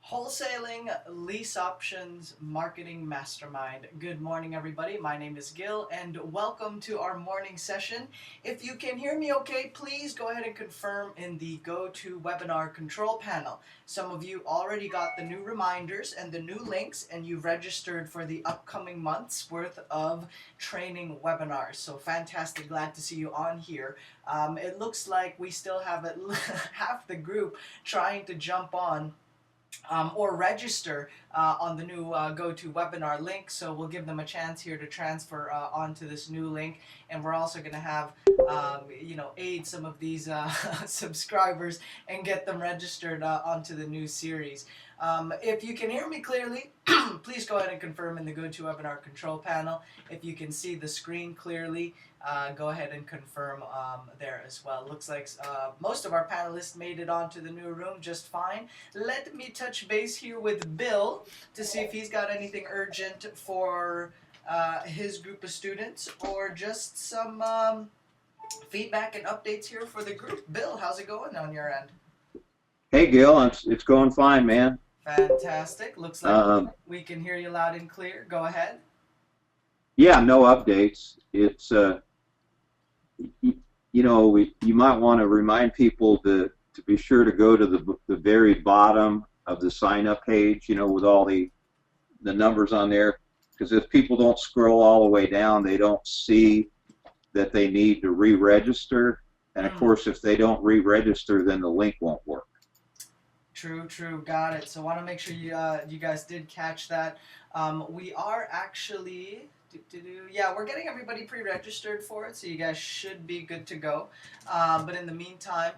Wholesaling Lease Options Marketing Mastermind. Good morning, everybody. My name is Gil, and welcome to our morning session. If you can hear me okay, please go ahead and confirm in the GoToWebinar control panel. Some of you already got the new reminders and the new links, and you've registered for the upcoming month's worth of training webinars. So fantastic. Glad to see you on here. It looks like we still have half the group trying to jump on or register on the new GoToWebinar link. So we'll give them a chance here to transfer onto this new link, and we're also going to have aid some of these subscribers and get them registered onto the new series. If you can hear me clearly, please go ahead and confirm in the GoToWebinar control panel. If you can see the screen clearly, go ahead and confirm there as well. Looks like most of our panelists made it onto the new room just fine. Let me touch base here with Bill to see if he's got anything urgent for his group of students or just some feedback and updates here for the group. Bill, how's it going on your end? Hey Gil, it's going fine, man. Fantastic. Looks like we can hear you loud and clear. Go ahead. Yeah, no updates. It's you might want to remind people to be sure to go to the very bottom of the sign up page, with all the numbers on there, because if people don't scroll all the way down, they don't see that they need to re-register, and of course if they don't re-register, then the link won't work. True, got it. So I want to make sure you guys did catch that. We are actually, yeah, we're getting everybody pre-registered for it, so you guys should be good to go. But in the meantime,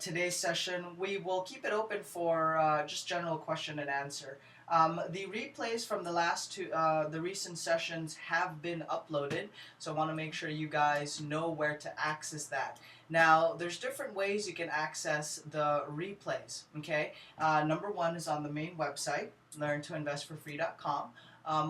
today's session, we will keep it open for just general question and answer. The replays from the recent sessions have been uploaded, so I want to make sure you guys know where to access that. Now, there's different ways you can access the replays, okay? Number one is on the main website, learntoinvestforfree.com,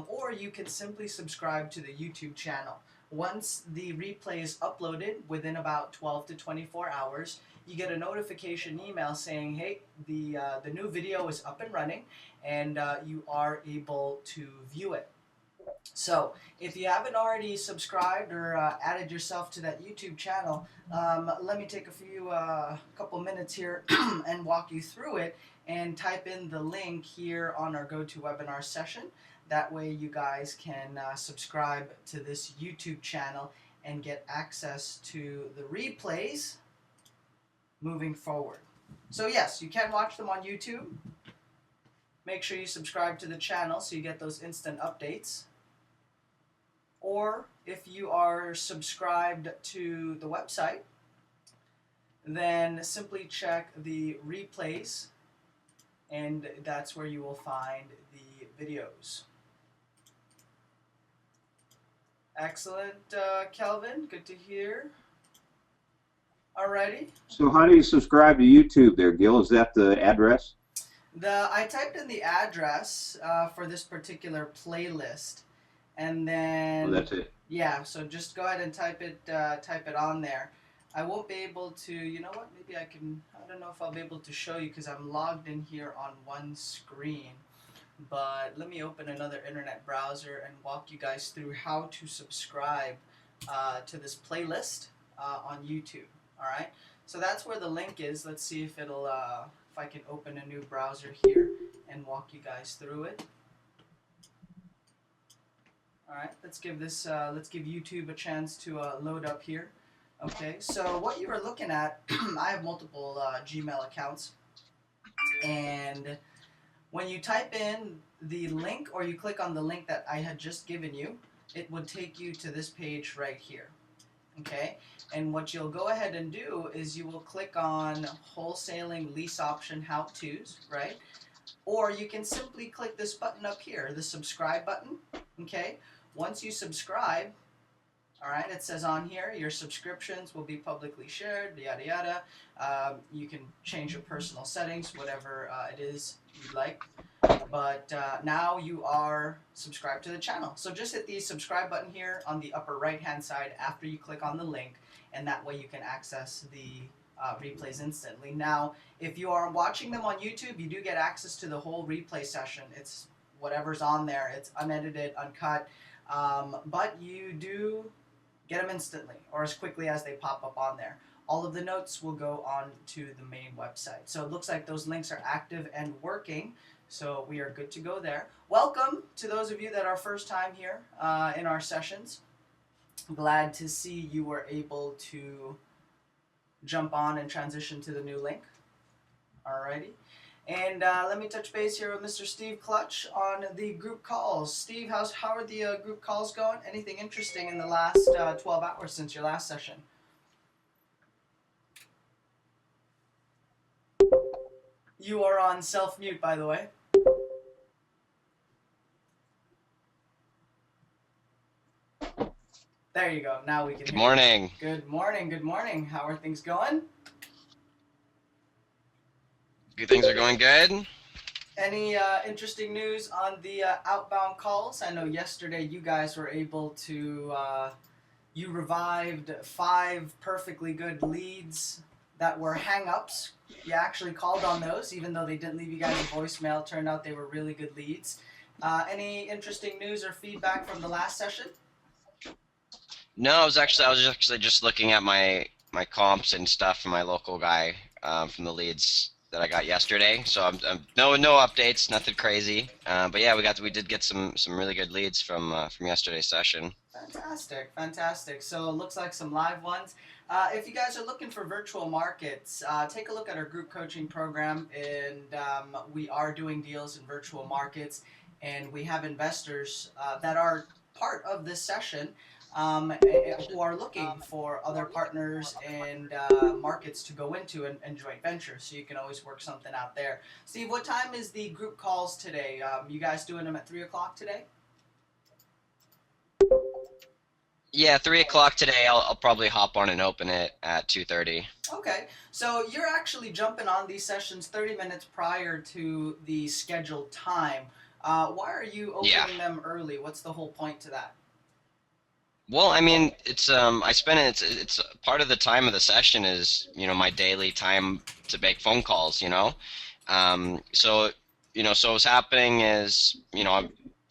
or you can simply subscribe to the YouTube channel. Once the replay is uploaded, within about 12 to 24 hours, you get a notification email saying, hey, the new video is up and running, and you are able to view it. So if you haven't already subscribed or added yourself to that YouTube channel, let me take a couple minutes here and walk you through it and type in the link here on our GoToWebinar session. That way you guys can subscribe to this YouTube channel and get access to the replays moving forward. So yes, you can watch them on YouTube. Make sure you subscribe to the channel so you get those instant updates. Or if you are subscribed to the website, then simply check the replays, and that's where you will find the videos. Excellent, Kelvin. Good to hear. Alrighty. So how do you subscribe to YouTube there, Gil? Is that the address? I typed in the address for this particular playlist, and then that's it. Yeah, so just go ahead and type it on there. I won't be able to, you know what, maybe I don't know if I'll be able to show you because I'm logged in here on one screen. But let me open another internet browser and walk you guys through how to subscribe to this playlist on YouTube. All right, so that's where the link is. Let's see if if I can open a new browser here and walk you guys through it. All right, let's give YouTube a chance to load up here. Okay, so what you are looking at, I have multiple Gmail accounts, and when you type in the link or you click on the link that I had just given you, it would take you to this page right here. Okay, and what you'll go ahead and do is you will click on Wholesaling Lease Option How-Tos, right? Or you can simply click this button up here, the subscribe button. Okay, once you subscribe, all right, it says on here, your subscriptions will be publicly shared, yada yada. You can change your personal settings, whatever it is you'd like. But now you are subscribed to the channel. So just hit the subscribe button here on the upper right hand side after you click on the link, and that way you can access the replays instantly. Now, if you are watching them on YouTube, you do get access to the whole replay session. It's whatever's on there. It's unedited, uncut, but you do get them instantly or as quickly as they pop up on there. All of the notes will go on to the main website. So it looks like those links are active and working. So we are good to go there. Welcome to those of you that are first time here in our sessions. Glad to see you were able to jump on and transition to the new link. Alrighty. And let me touch base here with Mr. Steve Clutch on the group calls. Steve, how are the group calls going? Anything interesting in the last 12 hours since your last session? You are on self-mute, by the way. There you go. Now we can hear you. Good morning. Good morning. Good morning. How are things going? Good, things are going good. Any interesting news on the outbound calls? I know yesterday you guys were able to, you revived 5 perfectly good leads that were hang-ups. You actually called on those, even though they didn't leave you guys a voicemail. Turned out they were really good leads. Any interesting news or feedback from the last session? No, I was actually just looking at my comps and stuff from my local guy from the leads that I got yesterday. So I'm no updates, nothing crazy. But yeah, we did get some really good leads from yesterday's session. Fantastic. So it looks like some live ones. If you guys are looking for virtual markets, take a look at our group coaching program, and we are doing deals in virtual markets, and we have investors that are part of this session who are looking for other partners and markets to go into and joint ventures. So you can always work something out there. Steve, what time is the group calls today? You guys doing them at 3 o'clock today? Yeah, 3 o'clock today. I'll probably hop on and open it at 2:30. Okay, so you're actually jumping on these sessions 30 minutes prior to the scheduled time. Why are you opening them early? What's the whole point to that? Well, I mean, it's I spend it's part of the time of the session is my daily time to make phone calls. So so what's happening is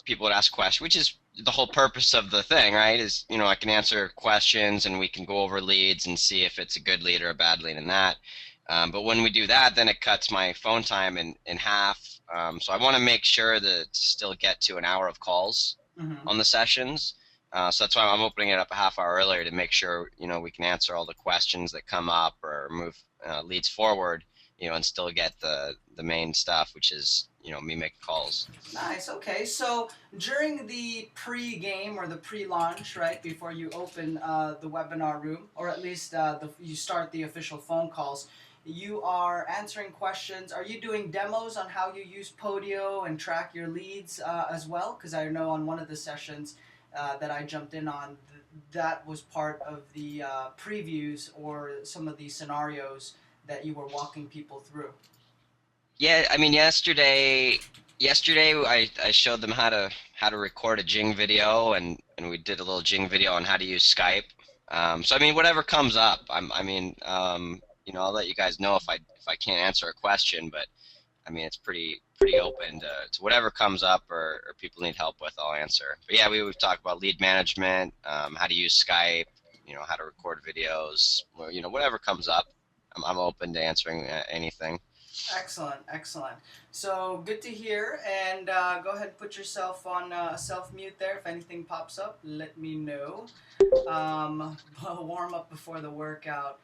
people would ask questions, which is the whole purpose of the thing, right? Is I can answer questions and we can go over leads and see if it's a good lead or a bad lead in that. But when we do that, then it cuts my phone time in half. So I want to make sure to still get to an hour of calls on the sessions. So that's why I'm opening it up a half hour earlier to make sure we can answer all the questions that come up or move leads forward, and still get the main stuff, which is me making calls. Nice. Okay. So during the pre-game or the pre-launch, right before you open the webinar room, or at least you start the official phone calls, you are answering questions. Are you doing demos on how you use Podio and track your leads as well? Because I know on one of the sessions that I jumped in on, that was part of the previews or some of the scenarios that you were walking people through. Yeah, I mean yesterday I showed them how to record a Jing video and we did a little Jing video on how to use Skype. So I mean whatever comes up, I'll let you guys know if I can't answer a question, but I mean it's pretty open to whatever comes up or people need help with, I'll answer. But yeah, we've talked about lead management, how to use Skype, how to record videos, whatever comes up. I'm open to answering anything. Excellent. So good to hear, and go ahead and put yourself on self-mute there. If anything pops up, let me know. Warm up before the workout.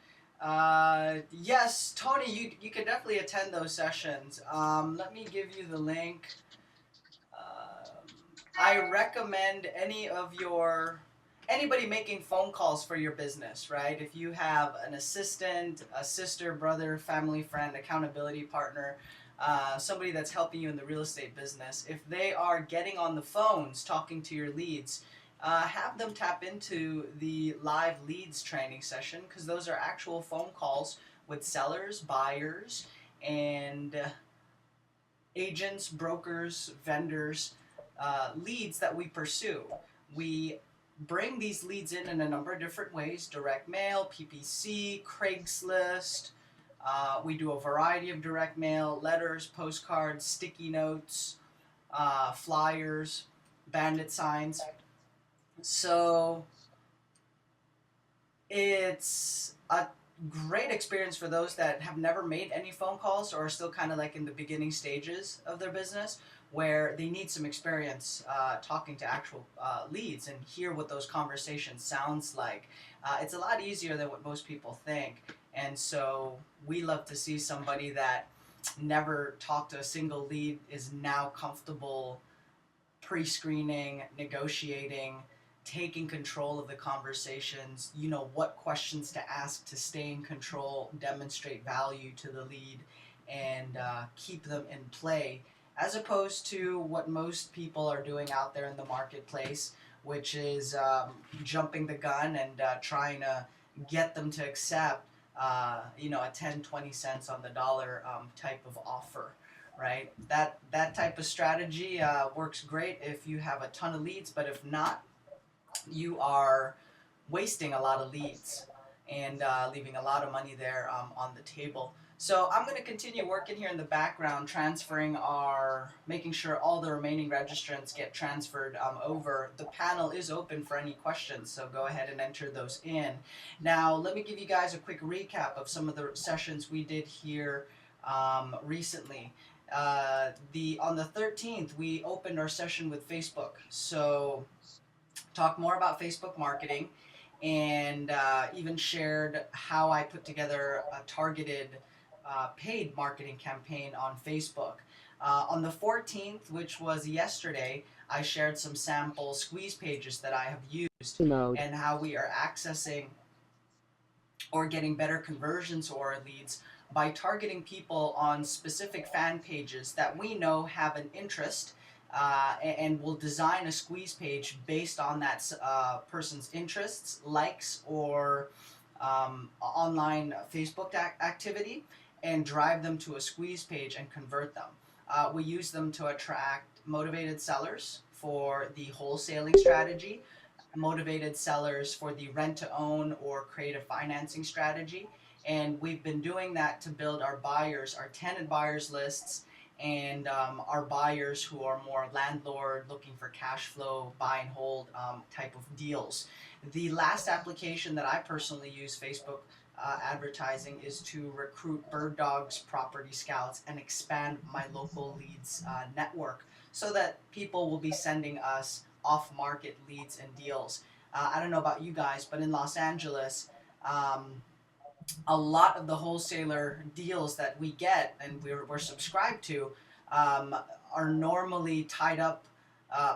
Yes, Tony, you can definitely attend those sessions. Let me give you the link. I recommend anybody making phone calls for your business, right? If you have an assistant, a sister, brother, family, friend, accountability partner, somebody that's helping you in the real estate business, if they are getting on the phones talking to your leads, have them tap into the live leads training session, because those are actual phone calls with sellers, buyers, and agents, brokers, vendors, leads that we pursue. We bring these leads in a number of different ways: direct mail, PPC, Craigslist. We do a variety of direct mail, letters, postcards, sticky notes, flyers, bandit signs. So it's a great experience for those that have never made any phone calls or are still kind of like in the beginning stages of their business, where they need some experience talking to actual leads and hear what those conversations sounds like. It's a lot easier than what most people think, and so we love to see somebody that never talked to a single lead is now comfortable pre-screening, negotiating, taking control of the conversations, you know, what questions to ask to stay in control, demonstrate value to the lead, and keep them in play, as opposed to what most people are doing out there in the marketplace, which is jumping the gun and trying to get them to accept, you know, a 10, 20 cents on the dollar type of offer. Right, that type of strategy works great if you have a ton of leads, but if not, you are wasting a lot of leads and leaving a lot of money there on the table. So I'm going to continue working here in the background, making sure all the remaining registrants get transferred over. The panel is open for any questions, so go ahead and enter those in. Now, let me give you guys a quick recap of some of the sessions we did here recently. On the 13th, we opened our session with Facebook. So talk more about Facebook marketing, and even shared how I put together a targeted paid marketing campaign on Facebook. On the 14th, which was yesterday, I shared some sample squeeze pages that I have used and how we are accessing or getting better conversions to our leads by targeting people on specific fan pages that we know have an interest, and we'll design a squeeze page based on that person's interests, likes, or online Facebook activity, and drive them to a squeeze page and convert them. We use them to attract motivated sellers for the wholesaling strategy, motivated sellers for the rent to own or creative financing strategy. And we've been doing that to build our buyers, our tenant buyers lists, and our buyers who are more landlord looking for cash flow, buy and hold type of deals. The last application that I personally use Facebook advertising is to recruit bird dogs, property scouts, and expand my local leads network so that people will be sending us off-market leads and deals. I don't know about you guys, but in Los Angeles, a lot of the wholesaler deals that we get and we're subscribed to are normally tied up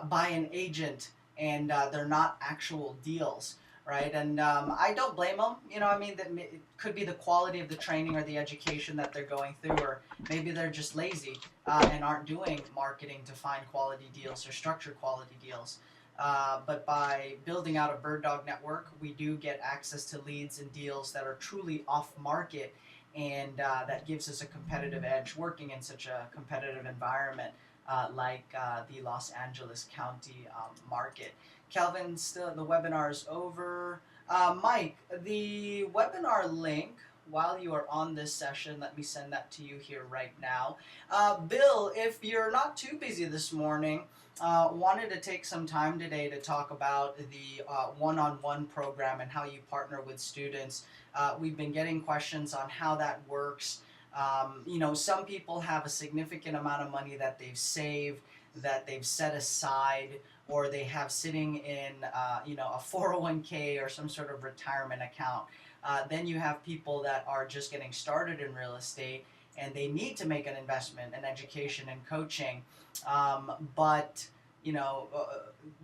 by an agent, and they're not actual deals, right? And I don't blame them. You know, I mean, it could be the quality of the training or the education that they're going through, or maybe they're just lazy and aren't doing marketing to find quality deals or structure quality deals. But by building out a bird dog network, we do get access to leads and deals that are truly off market, and that gives us a competitive edge working in such a competitive environment like the Los Angeles County market. Calvin, still the webinar is over. Mike, the webinar link, while you are on this session, let me send that to you here right now. Bill, if you're not too busy this morning, wanted to take some time today to talk about the one-on-one program and how you partner with students. We've been getting questions on how that works. You know, some people have a significant amount of money that they've saved, that they've set aside, or they have sitting in, you know, a 401k or some sort of retirement account. Then you have people that are just getting started in real estate and they need to make an investment in education and coaching, but you know,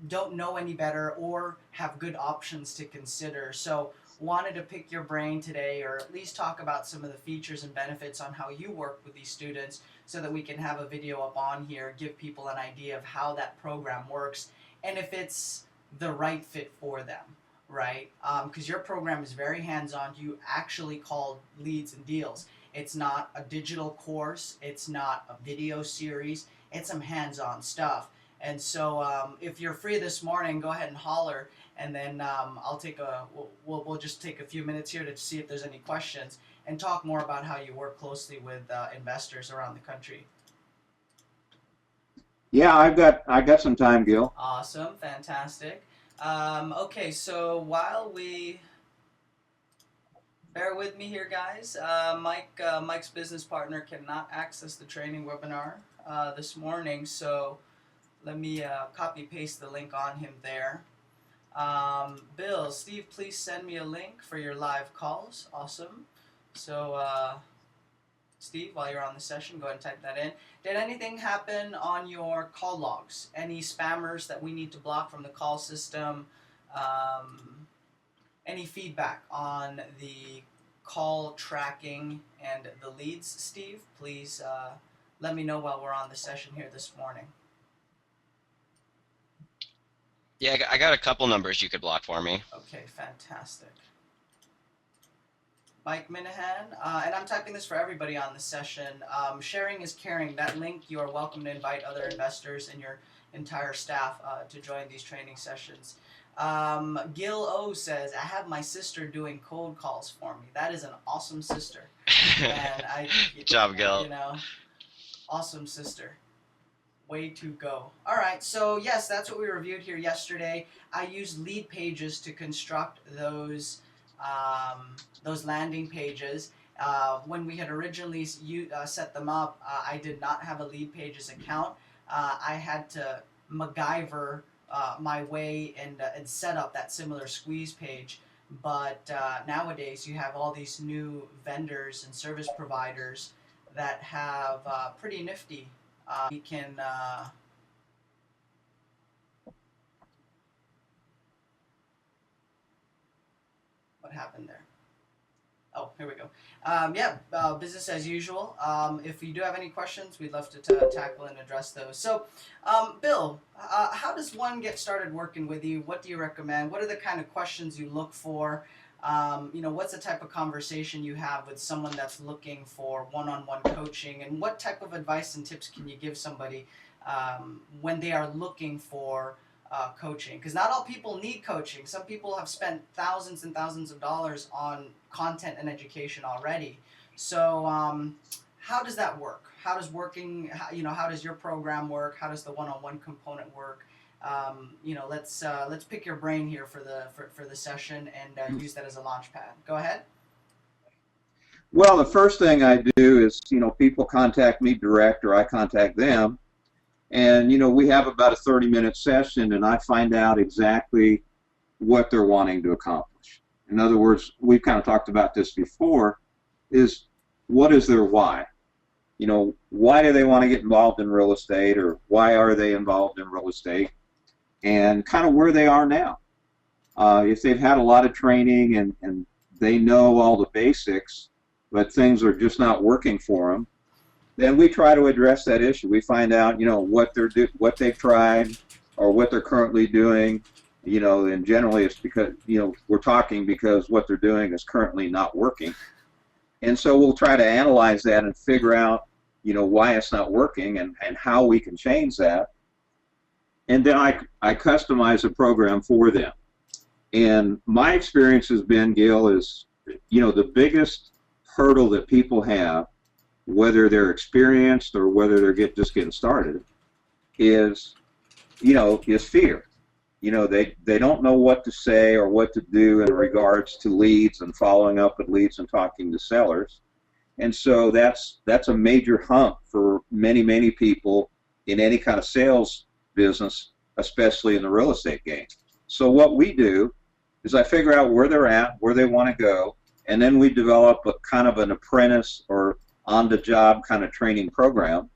don't know any better or have good options to consider. So wanted to pick your brain today, or at least talk about some of the features and benefits on how you work with these students, so that we can have a video up on here, give people an idea of how that program works and if it's the right fit for them, right? Because your program is very hands-on. You actually call leads and deals. It's not a digital course. It's not a video series. It's some hands-on stuff. And so if you're free this morning, go ahead and holler, and then we'll just take a few minutes here to see if there's any questions and talk more about how you work closely with investors around the country. Yeah, I got some time, Gil. Awesome, fantastic. Okay, so while we bear with me here, guys. Mike's business partner cannot access the training webinar this morning, so let me copy paste the link on him there. Bill, Steve, please send me a link for your live calls. Awesome. So, Steve, while you're on the session, go ahead and type that in. Did anything happen on your call logs? Any spammers that we need to block from the call system? Any feedback on the call tracking and the leads, Steve? Please let me know while we're on the session here this morning. Yeah, I got a couple numbers you could block for me. Okay, fantastic. Mike Minahan, and I'm typing this for everybody on the session. Sharing is caring. That link, you are welcome to invite other investors and your entire staff to join these training sessions. Gil O says, I have my sister doing cold calls for me. That is an awesome sister. And Good job, Gil. You know, awesome sister. Way to go. All right, so yes, that's what we reviewed here yesterday. I used lead pages to construct those landing pages. When we had originally set them up, I did not have a lead pages account. I had to MacGyver my way and set up that similar squeeze page. But nowadays you have all these new vendors and service providers that have pretty nifty. We can what happened there? Oh, here we go. Business as usual. If you do have any questions, we'd love to tackle and address those. So, Bill, how does one get started working with you? What do you recommend? What are the kind of questions you look for? What's the type of conversation you have with someone that's looking for one-on-one coaching? And what type of advice and tips can you give somebody when they are looking for coaching? Because not all people need coaching. Some people have spent thousands and thousands of dollars on content and education already. So how does that work? How does how does your program work? How does the one-on-one component work? Let's pick your brain here for the session and use that as a launch pad. Go ahead. Well, the first thing I do is, people contact me direct or I contact them. And, we have about a 30-minute session and I find out exactly what they're wanting to accomplish. In other words, we've kind of talked about this before, is what is their why? Why do they want to get involved in real estate, or why are they involved in real estate? And kind of where they are now. If they've had a lot of training and they know all the basics, but things are just not working for them, then we try to address that issue. We find out, what they've tried or what they're currently doing, and generally it's because, we're talking because what they're doing is currently not working. And so we'll try to analyze that and figure out, why it's not working and how we can change that. And then I customize a program for them. And my experience has been, Gil, is, the biggest hurdle that people have, whether they're experienced or whether they're just getting started, is fear. They don't know what to say or what to do in regards to leads and following up with leads and talking to sellers. And so that's a major hump for many people in any kind of sales business, especially in the real estate game. So what we do is I figure out where they're at, where they want to go, and then we develop a kind of an apprentice or on-the-job kind of training program.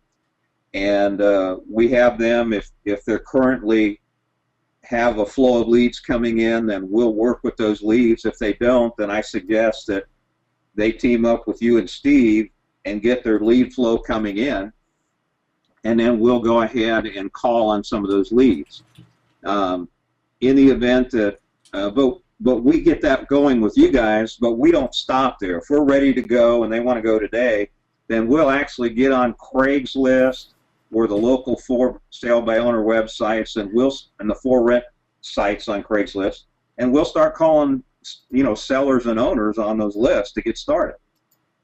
And we have them, if they're currently have a flow of leads coming in, then we'll work with those leads. If they don't, then I suggest that they team up with you and Steve and get their lead flow coming in, and then we'll go ahead and call on some of those leads. In the event that, but we get that going with you guys, but we don't stop there. If we're ready to go and they want to go today, then we'll actually get on Craigslist or the local for sale by owner websites, and the for rent sites on Craigslist, and we'll start calling, sellers and owners on those lists to get started.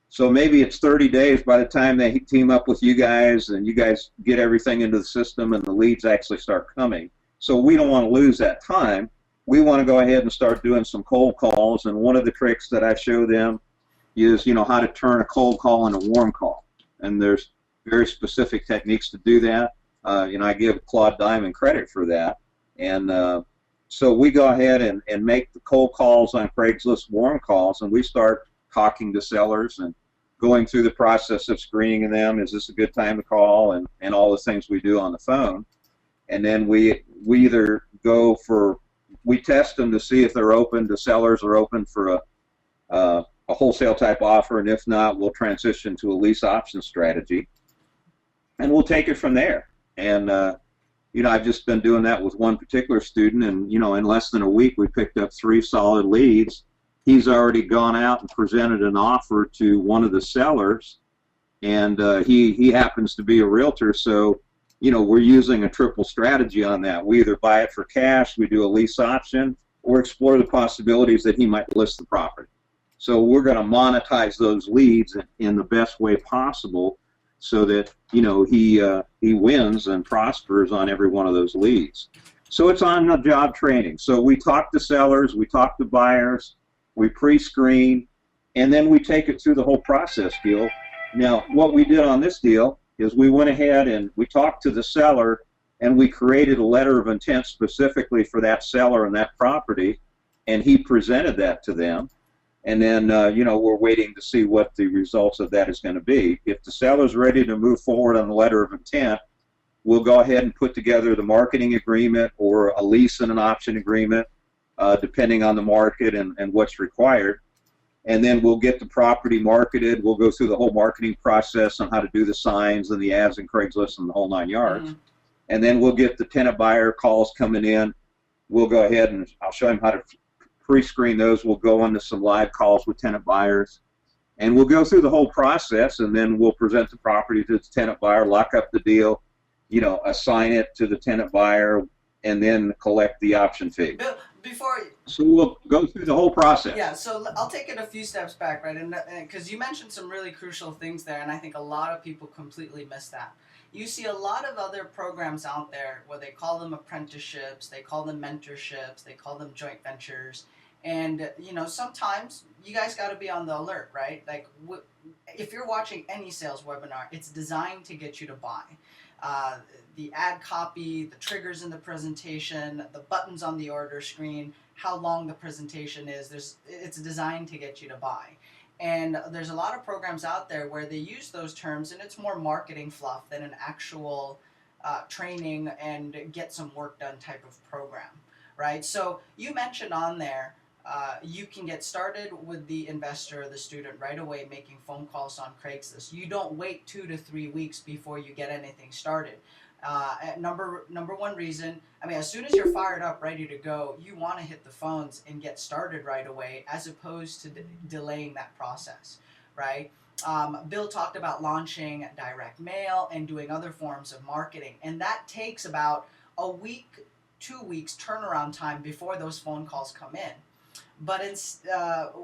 So maybe it's 30 days by the time they team up with you guys and you guys get everything into the system and the leads actually start coming. So we don't want to lose that time. We want to go ahead and start doing some cold calls, and one of the tricks that I show them is, how to turn a cold call into a warm call. And there's very specific techniques to do that. I give Claude Diamond credit for that. And so we go ahead and make the cold calls on Craigslist warm calls, and we start talking to sellers and going through the process of screening them. Is this a good time to call? And all the things we do on the phone. And then we either we test them to see if they're open, the sellers are open for a wholesale type offer, and if not, we'll transition to a lease option strategy, and we'll take it from there. And I've just been doing that with one particular student, and in less than a week we picked up 3 solid leads. He's already gone out and presented an offer to one of the sellers, and he happens to be a realtor, so we're using a triple strategy on that. We either buy it for cash, we do a lease option, or explore the possibilities that he might list the property. So we're going to monetize those leads in the best way possible, so that he wins and prospers on every one of those leads. So it's on the job training. So we talk to sellers, we talk to buyers, we pre-screen, and then we take it through the whole process deal. Now, what we did on this deal is we went ahead and we talked to the seller, and we created a letter of intent specifically for that seller and that property, and he presented that to them. And then, we're waiting to see what the results of that is going to be. If the seller's ready to move forward on the letter of intent, we'll go ahead and put together the marketing agreement or a lease and an option agreement, depending on the market and what's required. And then we'll get the property marketed. We'll go through the whole marketing process on how to do the signs and the ads and Craigslist and the whole 9 yards. Mm-hmm. And then we'll get the tenant buyer calls coming in. We'll go ahead and I'll show him how to pre-screen those. We'll go into some live calls with tenant buyers. And we'll go through the whole process, and then we'll present the property to the tenant buyer, lock up the deal, assign it to the tenant buyer, and then collect the option fee. So we'll go through the whole process. Yeah, so I'll take it a few steps back, right? And because you mentioned some really crucial things there, and I think a lot of people completely miss that. You see a lot of other programs out there where they call them apprenticeships, they call them mentorships, they call them joint ventures, and sometimes you guys got to be on the alert, right? Like if you're watching any sales webinar, it's designed to get you to buy. The ad copy, the triggers in the presentation, the buttons on the order screen, how long the presentation is, it's designed to get you to buy. And there's a lot of programs out there where they use those terms, and it's more marketing fluff than an actual training and get some work done type of program, right? So you mentioned on there, you can get started with the investor or the student right away making phone calls on Craigslist. You don't wait 2 to 3 weeks before you get anything started. Number one reason, as soon as you're fired up, ready to go, you want to hit the phones and get started right away, as opposed to delaying that process, right? Bill talked about launching direct mail and doing other forms of marketing, and that takes about a week, 2 weeks turnaround time before those phone calls come in. But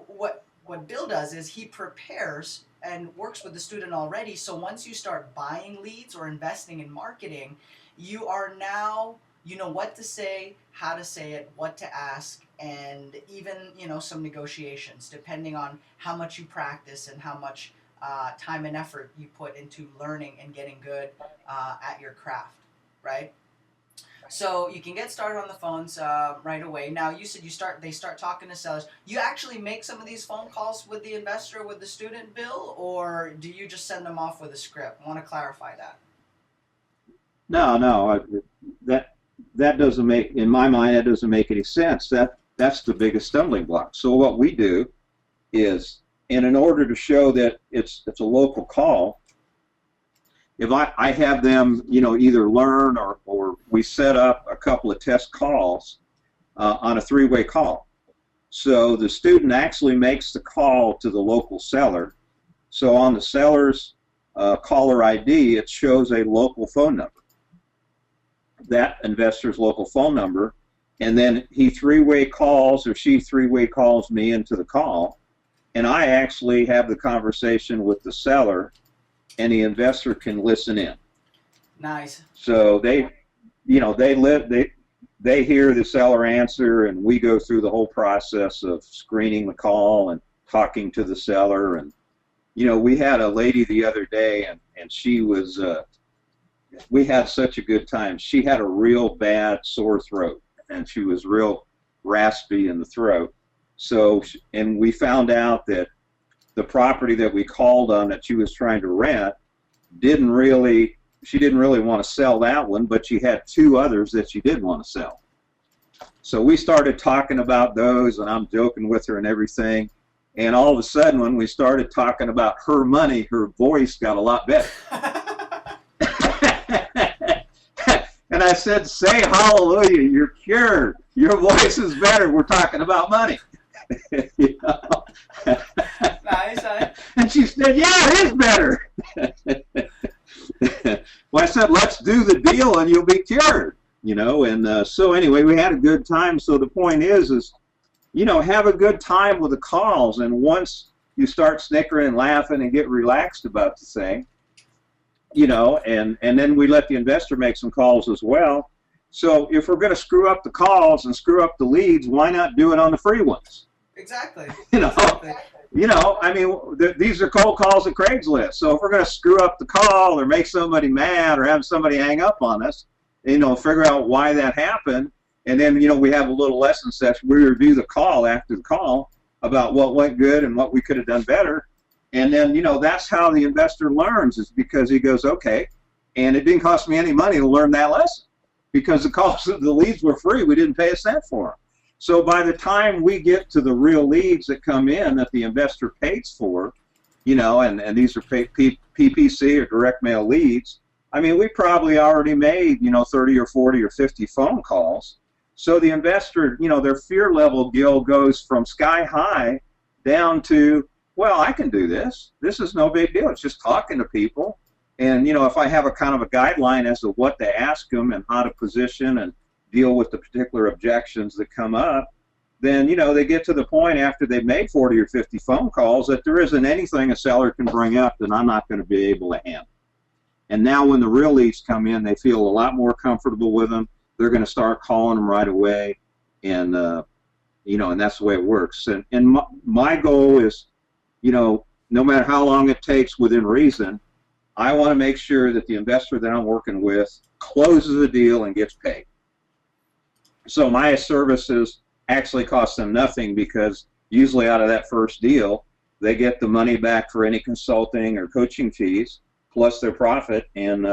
what Bill does is he prepares and works with the student already. So once you start buying leads or investing in marketing, you are now, you know what to say, how to say it, what to ask, and even, some negotiations, depending on how much you practice and how much time and effort you put into learning and getting good at your craft, right? So you can get started on the phones right away. Now, you said they start talking to sellers. You actually make some of these phone calls with the investor, with the student, Bill, or do you just send them off with a script? I want to clarify that. No, that doesn't make, in my mind, that doesn't make any sense. That's the biggest stumbling block. So what we do is, and in order to show that it's a local call, if I have them, either learn or we set up a couple of test calls on a 3-way call. So the student actually makes the call to the local seller. So on the seller's caller ID, it shows a local phone number, that investor's local phone number, and then he three-way calls or she three-way calls me into the call, and I actually have the conversation with the seller, and the investor can listen in. Nice. So they hear the seller answer, and we go through the whole process of screening the call and talking to the seller. And we had a lady the other day, and she was we had such a good time. She had a real bad sore throat, and she was real raspy in the throat. So, and we found out that the property that we called on that she was trying to rent she didn't really want to sell that one, but she had two others that she did want to sell. So we started talking about those, and I'm joking with her and everything. And all of a sudden, when we started talking about her money, her voice got a lot better. And I said, say hallelujah, you're cured. Your voice is better. We're talking about money. Nice. And she said, yeah, it is better. Well, I said, let's do the deal and you'll be cured. And so anyway, we had a good time. So the point is have a good time with the calls. And once you start snickering and laughing and get relaxed about the thing, and then we let the investor make some calls as well. So if we're going to screw up the calls and screw up the leads, why not do it on the free ones? Exactly. Exactly. I mean, these are cold calls at Craigslist. So if we're going to screw up the call or make somebody mad or have somebody hang up on us, figure out why that happened. And then, we have a little lesson session. We review the call after the call about what went good and what we could have done better. And then, that's how the investor learns, is because he goes, okay, and it didn't cost me any money to learn that lesson because the leads were free. We didn't pay a cent for them. So by the time we get to the real leads that come in that the investor pays for, and these are PPC or direct mail leads, I mean, we probably already made, 30 or 40 or 50 phone calls. So the investor, their fear level, Gil, goes from sky high down to, well, I can do this. This is no big deal. It's just talking to people. And, if I have a kind of a guideline as to what to ask them and how to position and deal with the particular objections that come up, then, they get to the point after they've made 40 or 50 phone calls that there isn't anything a seller can bring up that I'm not going to be able to handle. And now when the real leads come in, they feel a lot more comfortable with them. They're going to start calling them right away. And, and that's the way it works. And my goal is, no matter how long it takes within reason, I want to make sure that the investor that I'm working with closes the deal and gets paid. So my services actually cost them nothing because usually out of that first deal, they get the money back for any consulting or coaching fees plus their profit, and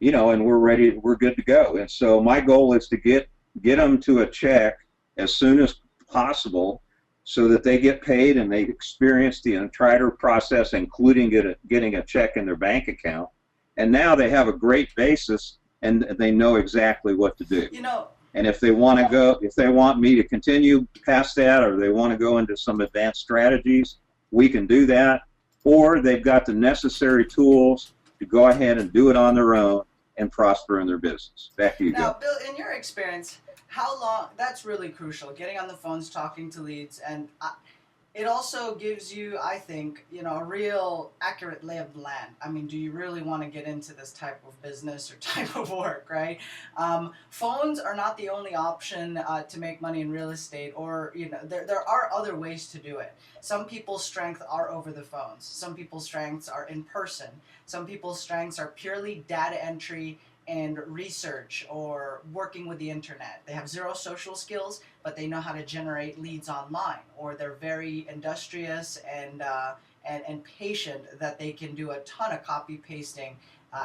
and we're good to go. And so my goal is to get them to a check as soon as possible so that they get paid and they experience the entire process, including getting a check in their bank account. And now they have a great basis and they know exactly what to do. And if they want me to continue past that, or they want to go into some advanced strategies, we can do that. Or they've got the necessary tools to go ahead and do it on their own and prosper in their business. Back to you, Now, Bill. Bill, in your experience, how long, that's really crucial, getting on the phones, talking to leads, and it also gives you, I think, a real accurate lay of the land. I mean, do you really want to get into this type of business or type of work, right? Phones are not the only option to make money in real estate, or, there are other ways to do it. Some people's strengths are over the phones. Some people's strengths are in person. Some people's strengths are purely data entry and research or working with the internet. They have zero social skills, but they know how to generate leads online, or they're very industrious and patient that they can do a ton of copy pasting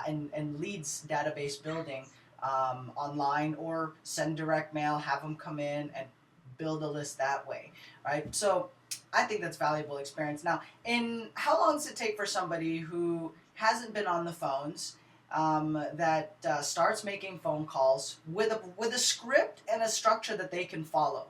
and leads database building online, or send direct mail, have them come in and build a list that way, right? So I think that's valuable experience. Now, how long does it take for somebody who hasn't been on the phones, that starts making phone calls with a script and a structure that they can follow,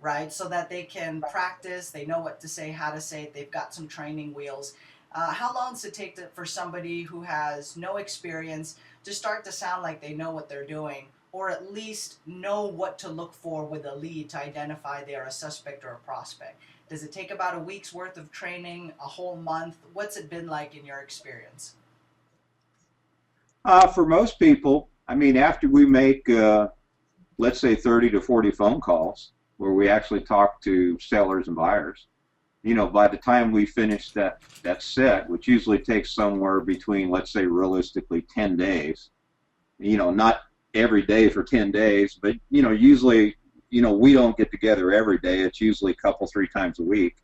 right? So that they can practice, they know what to say, how to say it, they've got some training wheels. How long does it take for somebody who has no experience to start to sound like they know what they're doing, or at least know what to look for with a lead to identify they're a suspect or a prospect? Does it take about a week's worth of training, a whole month? What's it been like in your experience? For most people, I mean, after we make, let's say, 30 to 40 phone calls where we actually talk to sellers and buyers, by the time we finish that set, which usually takes somewhere between, let's say, realistically 10 days, not every day for 10 days, but, usually, we don't get together every day. It's usually a couple, 3 times a week.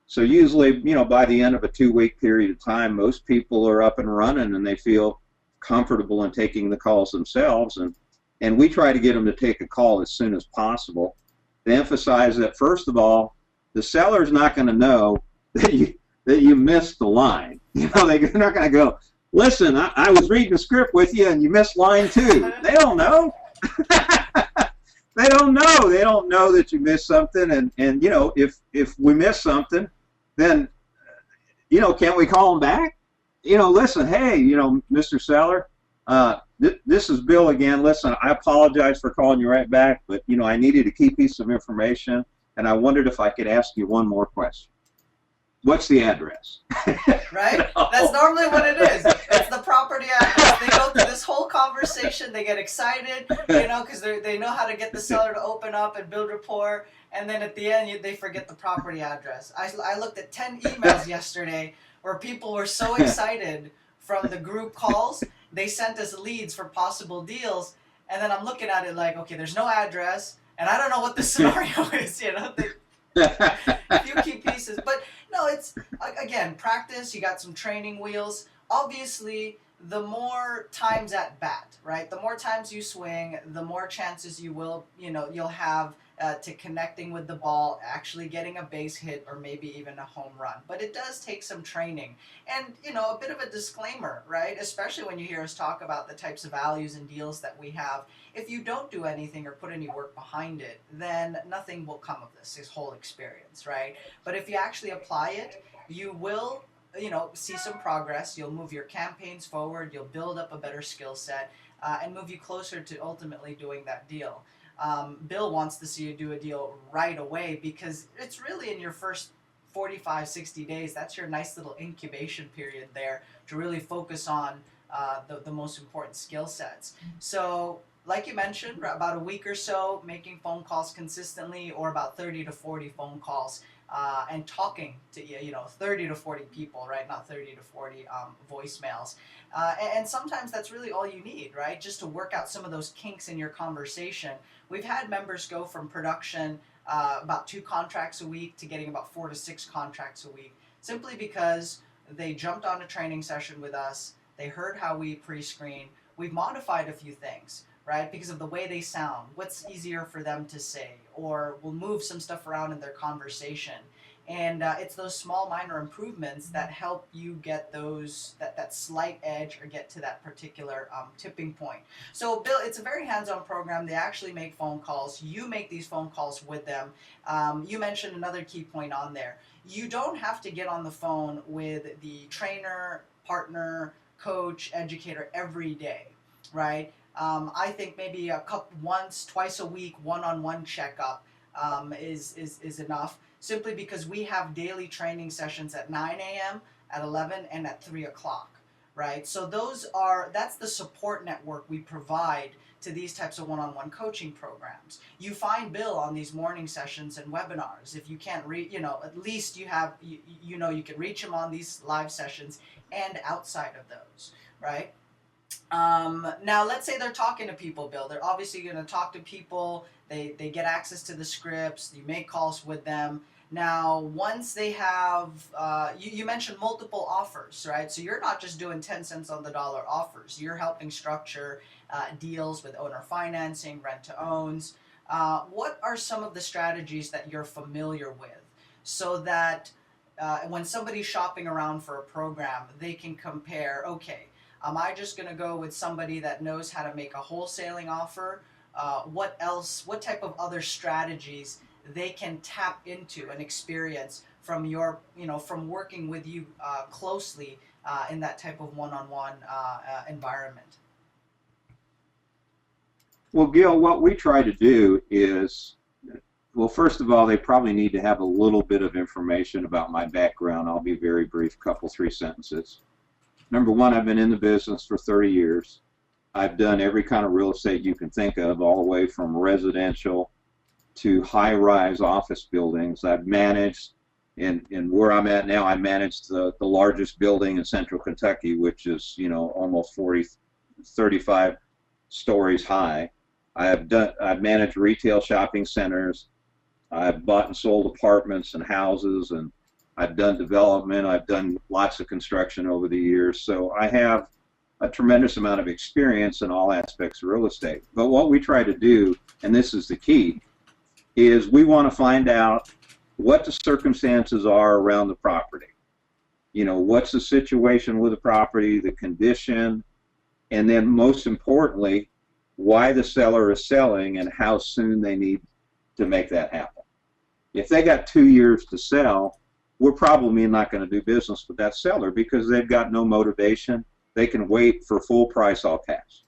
So usually, by the end of a 2-week period of time, most people are up and running and they feel comfortable in taking the calls themselves. And we try to get them to take a call as soon as possible. To emphasize that, first of all, the seller's not going to know that you missed the line. They're not going to go, listen, I was reading the script with you and you missed line 2. They don't know. They don't know. They don't know that you missed something. And if we miss something, then, can't we call them back? Listen, hey, Mr. Seller, this is Bill again. Listen, I apologize for calling you right back, but, I needed to keep you some information, and I wondered if I could ask you one more question. What's the address? Right? That's normally what it is. It's the property address. They go through this whole conversation. They get excited, because they know how to get the seller to open up and build rapport. And then at the end, they forget the property address. I looked at 10 emails yesterday where people were so excited from the group calls. They sent us leads for possible deals. And then I'm looking at it like, okay, there's no address. And I don't know what the scenario is, a few key pieces. But no, it's, again, practice. You got some training wheels. Obviously, the more times at bat, right? The more times you swing, the more chances you'll have to connecting with the ball, actually getting a base hit, or maybe even a home run. But it does take some training. And, a bit of a disclaimer, right? Especially when you hear us talk about the types of values and deals that we have. If you don't do anything or put any work behind it, then nothing will come of this whole experience, right? But if you actually apply it, you will see some progress. You'll move your campaigns forward. You'll build up a better skill set and move you closer to ultimately doing that deal. Bill wants to see you do a deal right away because it's really in your first 45, 60 days. That's your nice little incubation period there to really focus on the most important skill sets. So, like you mentioned, about a week or so, making phone calls consistently, or about 30 to 40 phone calls, and talking to 30 to 40 people, right? Not 30 to 40 voicemails. And sometimes that's really all you need, right? Just to work out some of those kinks in your conversation. We've had members go from production about 2 contracts a week to getting about 4 to 6 contracts a week, simply because they jumped on a training session with us. They heard how we pre-screen. We've modified a few things, right? Because of the way they sound, what's easier for them to say, or we'll move some stuff around in their conversation. And it's those small minor improvements that help you get that slight edge, or get to that particular tipping point. So Bill, it's a very hands-on program. They actually make phone calls. You make these phone calls with them. You mentioned another key point on there. You don't have to get on the phone with the trainer, partner, coach, educator every day, right? I think maybe once, twice a week, one-on-one checkup is enough, simply because we have daily training sessions at 9 a.m., at 11, and at 3 o'clock, right? So that's the support network we provide to these types of one-on-one coaching programs. You find Bill on these morning sessions and webinars. If you can't at least you have, you can reach him on these live sessions and outside of those, right? Now, let's say they're talking to people, Bill. They're obviously going to talk to people. They get access to the scripts. You make calls with them. Now, once they have, you mentioned multiple offers, right? So you're not just doing 10 cents on the dollar offers. You're helping structure deals with owner financing, rent-to-owns. What are some of the strategies that you're familiar with, so that when somebody's shopping around for a program, they can compare, okay, am I just going to go with somebody that knows how to make a wholesaling offer? What type of other strategies they can tap into and experience from your, from working with you closely in that type of one-on-one environment? Well, Gil, what we try to do is, well, first of all, they probably need to have a little bit of information about my background. I'll be very brief, couple, 3 sentences. Number one, I've been in the business for 30 years. I've done every kind of real estate you can think of, all the way from residential to high-rise office buildings. I've managed, in where I'm at now, I manage the largest building in central Kentucky, which is, almost 35 stories high. I've managed retail shopping centers. I've bought and sold apartments and houses, and I've done development. I've done lots of construction over the years. So I have a tremendous amount of experience in all aspects of real estate. But what we try to do, and this is the key, is we want to find out what the circumstances are around the property. What's the situation with the property, the condition, and then most importantly, why the seller is selling and how soon they need to make that happen. If they got 2 years to sell, we're probably not going to do business with that seller because they've got no motivation. They can wait for full price all cash.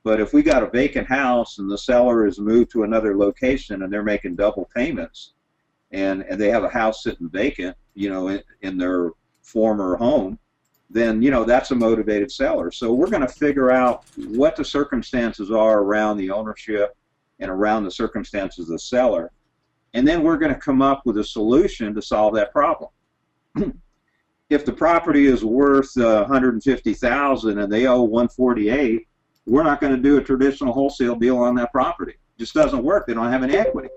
But if we got a vacant house and the seller has moved to another location and they're making double payments and they have a house sitting vacant, in their former home, then, that's a motivated seller. So we're going to figure out what the circumstances are around the ownership and around the circumstances of the seller. And then we're going to come up with a solution to solve that problem. If the property is worth $150,000 and they owe $148,000, we're not going to do a traditional wholesale deal on that property. It just doesn't work. They don't have any equity.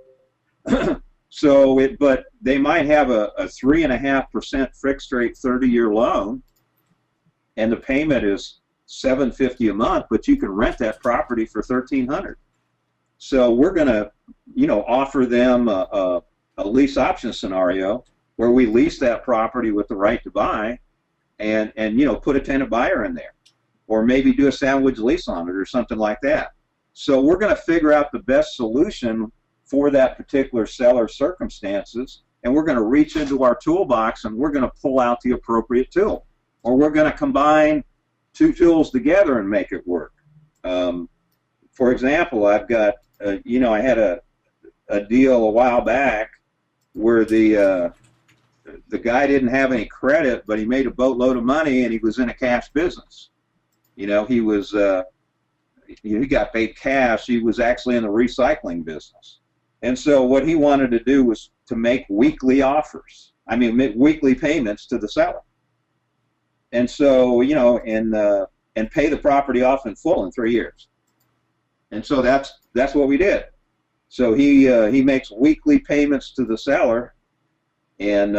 But they might have a 3.5% fixed rate 30-year loan, and the payment is $750 a month, but you can rent that property for $1,300. So we're going to, offer them a lease option scenario where we lease that property with the right to buy, and put a tenant buyer in there, or maybe do a sandwich lease on it or something like that. So we're going to figure out the best solution for that particular seller's circumstances, and we're going to reach into our toolbox and we're going to pull out the appropriate tool, or we're going to combine two tools together and make it work. For example, I've got, I had a deal a while back where the guy didn't have any credit, but he made a boatload of money and he was in a cash business. He got paid cash. He was actually in the recycling business. And so what he wanted to do was to make weekly weekly payments to the seller. And so, and pay the property off in full in 3 years. And so that's what we did. So he makes weekly payments to the seller, and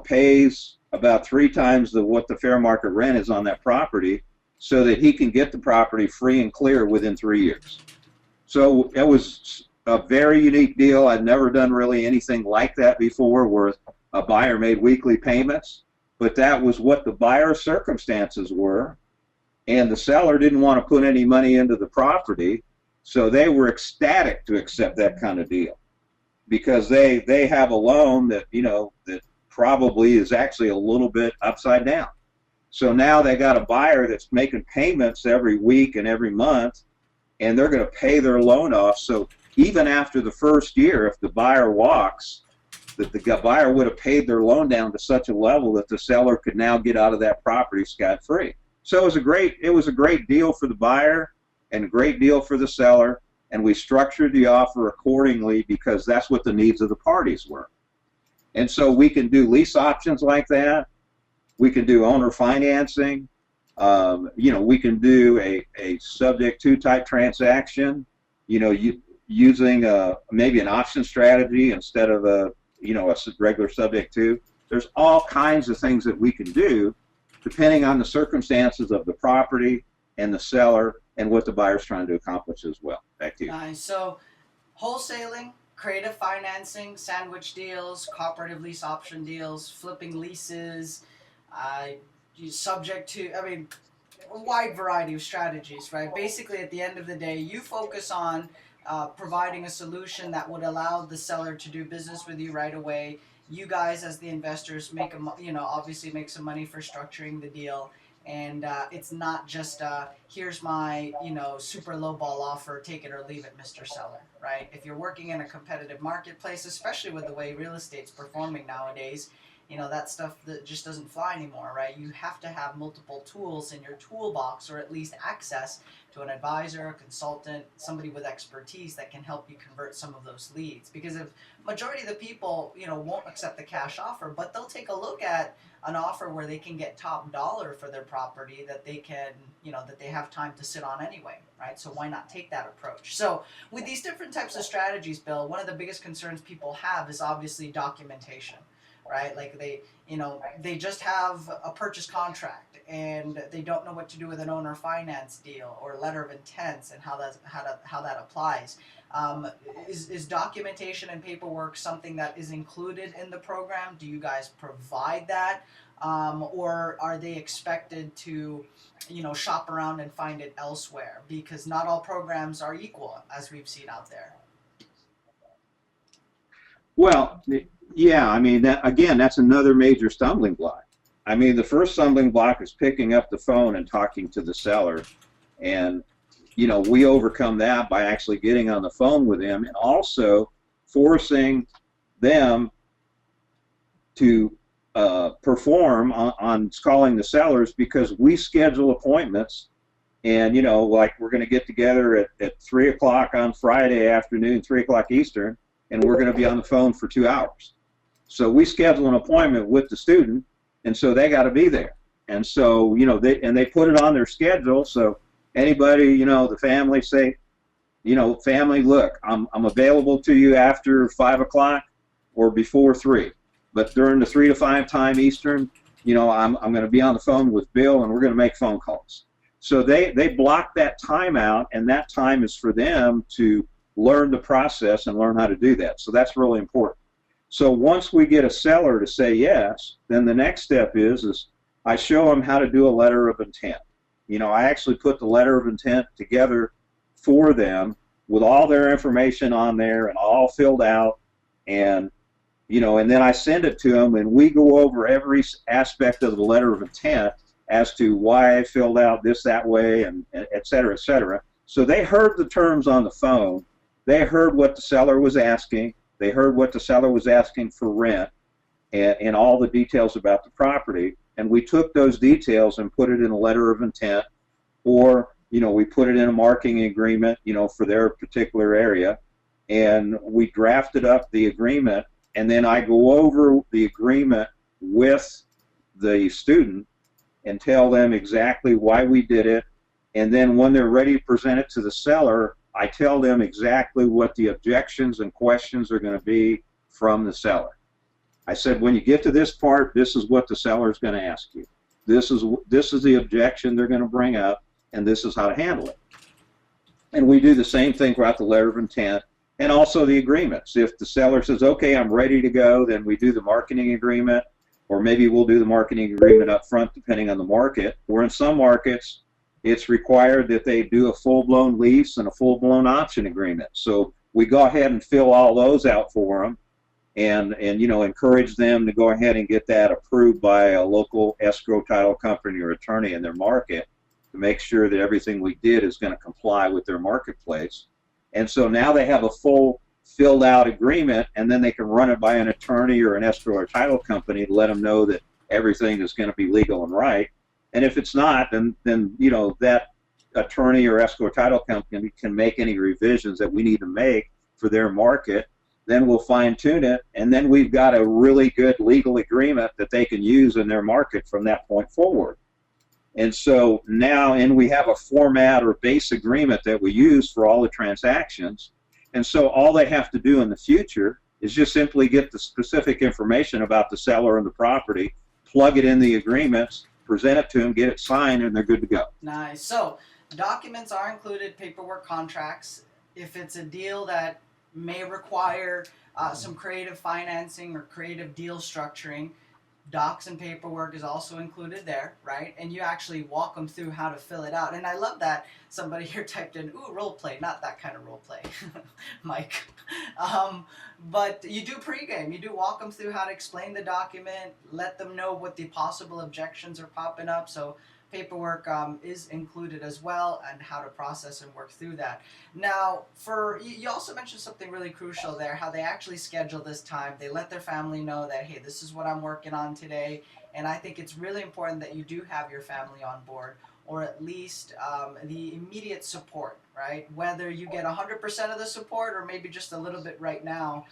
pays about 3 times what the fair market rent is on that property, so that he can get the property free and clear within 3 years. So it was a very unique deal. I'd never done really anything like that before, where a buyer made weekly payments, but that was what the buyer's circumstances were, and the seller didn't want to put any money into the property, so they were ecstatic to accept that kind of deal, because they have a loan that that probably is actually a little bit upside down. So now they got a buyer that's making payments every week and every month, and they're going to pay their loan off. So even after the first year, if the buyer walks, that the buyer would have paid their loan down to such a level that the seller could now get out of that property scot-free. So it was a great deal for the buyer and a great deal for the seller, and we structured the offer accordingly because that's what the needs of the parties were. And so we can do lease options like that. We can do owner financing. We can do a subject to type transaction, using maybe an option strategy instead of a regular subject to. There's all kinds of things that we can do depending on the circumstances of the property and the seller and what the buyer's trying to accomplish as well. Back to you. Nice. So wholesaling, creative financing, sandwich deals, cooperative lease option deals, flipping leases, subject to, a wide variety of strategies, right? Basically, at the end of the day, you focus on providing a solution that would allow the seller to do business with you right away. You guys, as the investors, obviously make some money for structuring the deal. And it's not just here's my super low ball offer, take it or leave it, Mr. Seller, right? If you're working in a competitive marketplace, especially with the way real estate's performing nowadays, that stuff that just doesn't fly anymore, right? You have to have multiple tools in your toolbox, or at least access to an advisor, a consultant, somebody with expertise that can help you convert some of those leads. Because if majority of the people, won't accept the cash offer, but they'll take a look at an offer where they can get top dollar for their property that they can, that they have time to sit on anyway, right? So why not take that approach? So with these different types of strategies, Bill, one of the biggest concerns people have is obviously documentation, right? Like they just have a purchase contract and they don't know what to do with an owner finance deal or letter of intents and how that applies. Is documentation and paperwork something that is included in the program? Do you guys provide that, or are they expected to, shop around and find it elsewhere? Because not all programs are equal, as we've seen out there. Well, yeah, I mean, again, that's another major stumbling block. I mean, the first stumbling block is picking up the phone and talking to the seller. And, we overcome that by actually getting on the phone with them and also forcing them to perform on calling the sellers, because we schedule appointments. And, like we're going to get together at 3 o'clock on Friday afternoon, 3 o'clock Eastern, and we're going to be on the phone for 2 hours. So we schedule an appointment with the student, and so they got to be there. And so, they put it on their schedule. So anybody, the family say, family, look, I'm available to you after 5 o'clock or before 3. But during the 3 to 5 time Eastern, I'm going to be on the phone with Bill, and we're going to make phone calls. So they block that time out, and that time is for them to learn the process and learn how to do that. So that's really important. So once we get a seller to say yes, then the next step is I show them how to do a letter of intent. I actually put the letter of intent together for them with all their information on there and all filled out, and and then I send it to them, and we go over every aspect of the letter of intent as to why I filled out this, that way, and et cetera, et cetera. So they heard the terms on the phone. They heard what the seller was asking. They heard what the seller was asking for rent and all the details about the property. And we took those details and put it in a letter of intent, or, we put it in a marketing agreement, for their particular area. And we drafted up the agreement, and then I go over the agreement with the student and tell them exactly why we did it. And then when they're ready to present it to the seller, I tell them exactly what the objections and questions are going to be from the seller. I said, when you get to this part, this is what the seller is going to ask you. This is the objection they're going to bring up, and this is how to handle it. And we do the same thing throughout the letter of intent and also the agreements. If the seller says, okay, I'm ready to go, then we do the marketing agreement, or maybe we'll do the marketing agreement up front depending on the market. Or in some markets, it's required that they do a full-blown lease and a full-blown option agreement. So we go ahead and fill all those out for them, and encourage them to go ahead and get that approved by a local escrow title company or attorney in their market to make sure that everything we did is going to comply with their marketplace. And so now they have a full filled out agreement, and then they can run it by an attorney or an escrow or title company to let them know that everything is going to be legal and right. And if it's not, then that attorney or escrow title company can make any revisions that we need to make for their market. Then we'll fine tune it, and then we've got a really good legal agreement that they can use in their market from that point forward. And so now, and we have a format or base agreement that we use for all the transactions. And so all they have to do in the future is just simply get the specific information about the seller and the property, plug it in the agreements, present it to them, get it signed, and they're good to go. Nice. So documents are included, paperwork, contracts. If it's a deal that may require some creative financing or creative deal structuring, Docs and paperwork is also included there, right? And you actually walk them through how to fill it out. And I love that somebody here typed in, ooh, role play, not that kind of role play, Mike. But you do pregame. You do walk them through how to explain the document, let them know what the possible objections are popping up. So paperwork is included as well, and how to process and work through that. Now, you also mentioned something really crucial there, how they actually schedule this time. They let their family know that, hey, this is what I'm working on today, and I think it's really important that you do have your family on board, or at least the immediate support, right? Whether you get 100% of the support or maybe just a little bit right now,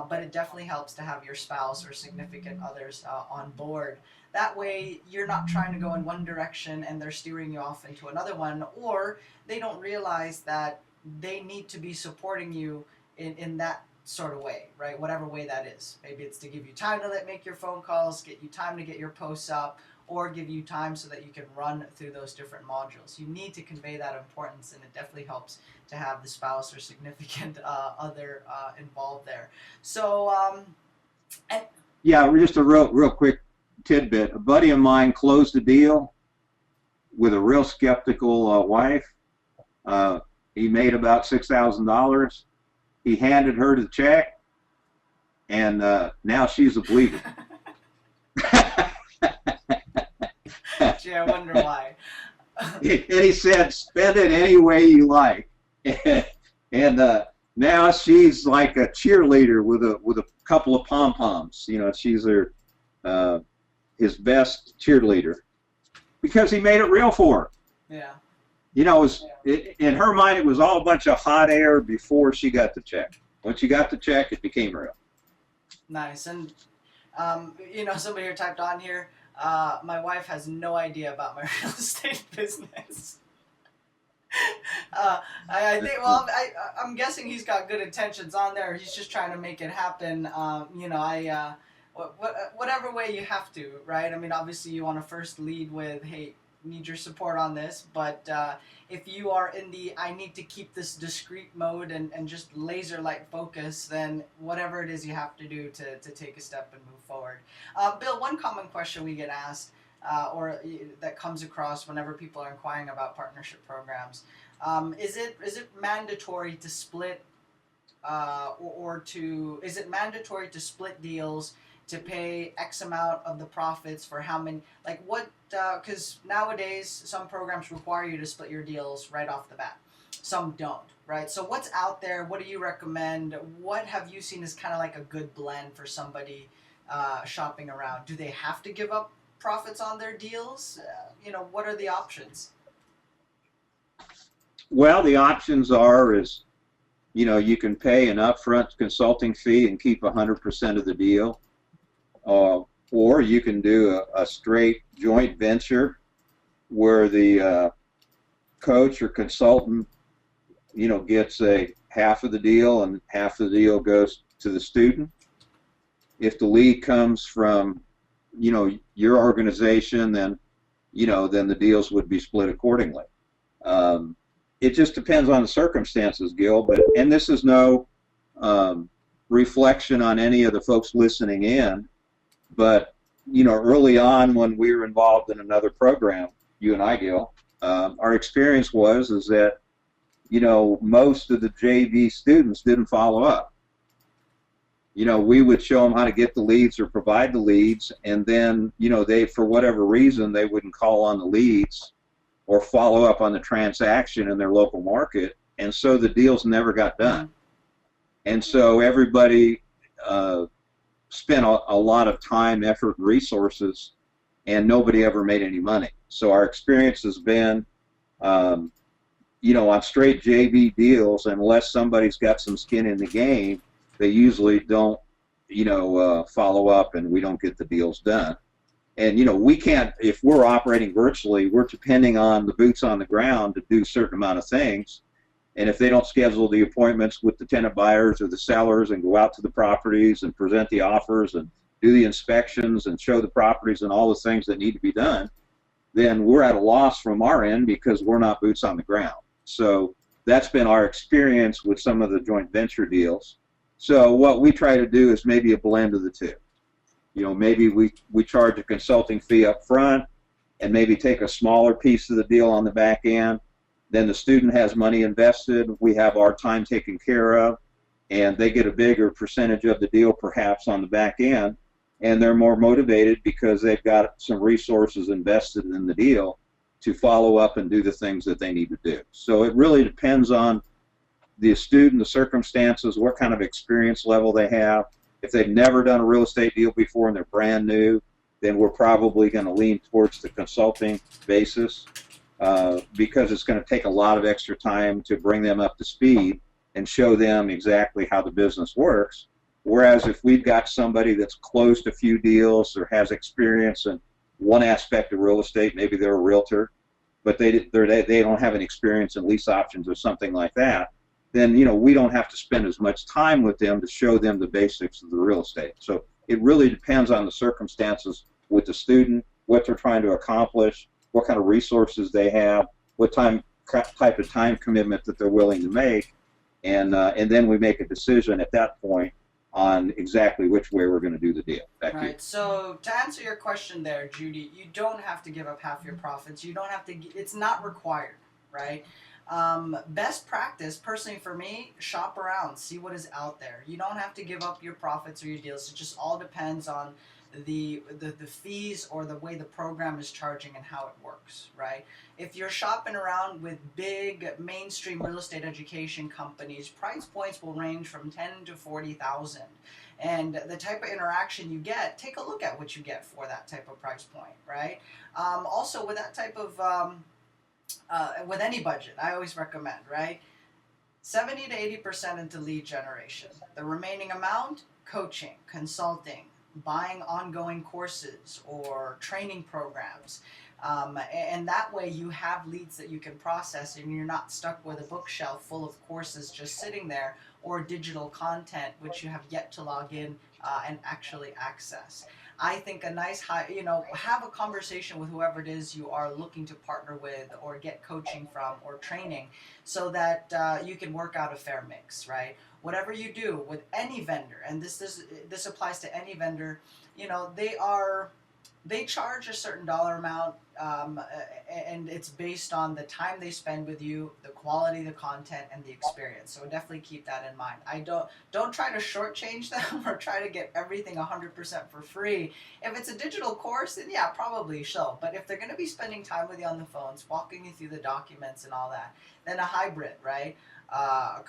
but it definitely helps to have your spouse or significant others on board. That way, you're not trying to go in one direction and they're steering you off into another one, or they don't realize that they need to be supporting you in that sort of way, right? Whatever way that is. Maybe it's to give you time to make your phone calls, get you time to get your posts up, or give you time so that you can run through those different modules. You need to convey that importance, and it definitely helps to have the spouse or significant other involved there. So, and Yeah, just a real quick tidbit. A buddy of mine closed a deal with a real skeptical wife. He made about $6,000. He handed her the check, and now she's a believer. gee, I wonder why. And he said, "Spend it any way you like." And now she's like a cheerleader with a couple of pom poms. You know, she's his best cheerleader because he made it real for her. Yeah. You know, in her mind, it was all a bunch of hot air before she got the check. Once she got the check, it became real. Nice. And, somebody here typed on here, my wife has no idea about my real estate business. I think, well, I'm guessing he's got good intentions on there. He's just trying to make it happen. Whatever way you have to, right? I mean, obviously you want to first lead with, hey, need your support on this, but if you are in the I need to keep this discrete mode and just laser light focus, then whatever it is you have to do to take a step and move forward. Bill, one common question we get asked or that comes across whenever people are inquiring about partnership programs, is it mandatory to split is it mandatory to split deals to pay X amount of the profits for how many, like what, because nowadays some programs require you to split your deals right off the bat. Some don't, right? So what's out there? What do you recommend? What have you seen as kind of like a good blend for somebody shopping around? Do they have to give up profits on their deals? What are the options? Well, the options is, you can pay an upfront consulting fee and keep 100% of the deal. Or you can do a straight joint venture where the coach or consultant, gets a half of the deal and half of the deal goes to the student. If the lead comes from, your organization, then the deals would be split accordingly. It just depends on the circumstances, Gil. And this is no reflection on any of the folks listening in. But, early on when we were involved in another program, you and I, Gil, our experience is that, most of the JV students didn't follow up. We would show them how to get the leads or provide the leads, and then, they, for whatever reason, they wouldn't call on the leads or follow up on the transaction in their local market, and so the deals never got done. And so everybody spent a lot of time, effort, and resources, and nobody ever made any money. So our experience has been, on straight JV deals, unless somebody's got some skin in the game, they usually don't, follow up, and we don't get the deals done. And, we can't, if we're operating virtually, we're depending on the boots on the ground to do a certain amount of things. And if they don't schedule the appointments with the tenant buyers or the sellers and go out to the properties and present the offers and do the inspections and show the properties and all the things that need to be done, then we're at a loss from our end because we're not boots on the ground. So that's been our experience with some of the joint venture deals. So what we try to do is maybe a blend of the two. maybe we charge a consulting fee up front and maybe take a smaller piece of the deal on the back end. Then the student has money invested. We have our time taken care of, and they get a bigger percentage of the deal perhaps on the back end, and they're more motivated because they've got some resources invested in the deal to follow up and do the things that they need to do. So it really depends on the student, the circumstances, what kind of experience level they have. If they've never done a real estate deal before and they're brand new, then we're probably going to lean towards the consulting basis because it's going to take a lot of extra time to bring them up to speed and show them exactly how the business works. Whereas if we've got somebody that's closed a few deals or has experience in one aspect of real estate, maybe they're a realtor, but they don't have an experience in lease options or something like that, then we don't have to spend as much time with them to show them the basics of the real estate. So it really depends on the circumstances with the student, what they're trying to accomplish, what kind of resources they have, what type of time commitment that they're willing to make, and then we make a decision at that point on exactly which way we're going to do the deal. Back to you. Right. So to answer your question there, Judy, you don't have to give up half your profits. You don't have to. It's not required, right? Best practice, personally for me, shop around, see what is out there. You don't have to give up your profits or your deals. It just all depends on the fees or the way the program is charging and how it works, right? If you're shopping around with big mainstream real estate education companies, price points will range from 10 to 40,000. And the type of interaction you get, take a look at what you get for that type of price point, right? Also, with that type of with any budget, I always recommend, right? 70 to 80% into lead generation. The remaining amount, coaching, consulting, buying ongoing courses or training programs. And that way you have leads that you can process and you're not stuck with a bookshelf full of courses just sitting there or digital content which you have yet to log in and actually access. I think a nice have a conversation with whoever it is you are looking to partner with or get coaching from or training so that you can work out a fair mix, right? Whatever you do with any vendor, and this applies to any vendor, they charge a certain dollar amount, and it's based on the time they spend with you, the quality of the content, and the experience. So definitely keep that in mind. I don't try to shortchange them or try to get everything 100% for free. If it's a digital course, then yeah, probably so. But if they're going to be spending time with you on the phones, walking you through the documents and all that, then a hybrid, right? A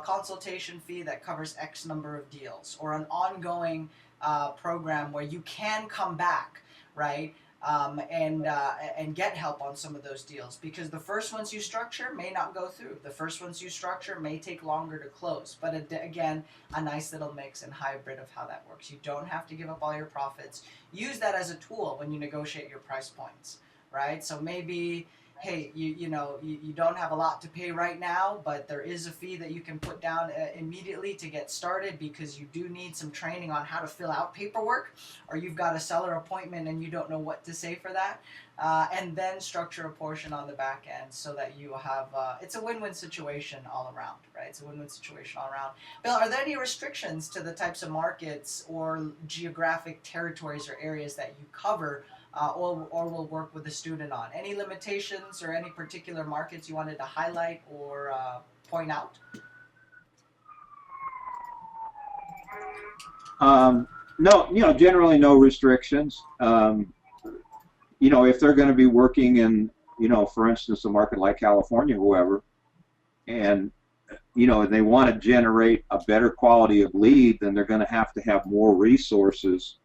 consultation fee that covers X number of deals, or an ongoing program where you can come back, right, and get help on some of those deals, because the first ones you structure may not go through. The first ones you structure may take longer to close. But again, a nice little mix and hybrid of how that works. You don't have to give up all your profits. Use that as a tool when you negotiate your price points, right? So maybe, hey, you don't have a lot to pay right now, but there is a fee that you can put down immediately to get started because you do need some training on how to fill out paperwork, or you've got a seller appointment and you don't know what to say for that, and then structure a portion on the back end so that you have, it's a win-win situation all around, right? It's a win-win situation all around. Bill, are there any restrictions to the types of markets or geographic territories or areas that you cover or will work with the student on? Any limitations or any particular markets you wanted to highlight or point out? No, generally no restrictions. If they're going to be working in, for instance, a market like California, whoever, and they want to generate a better quality of lead, then they're going to have more resources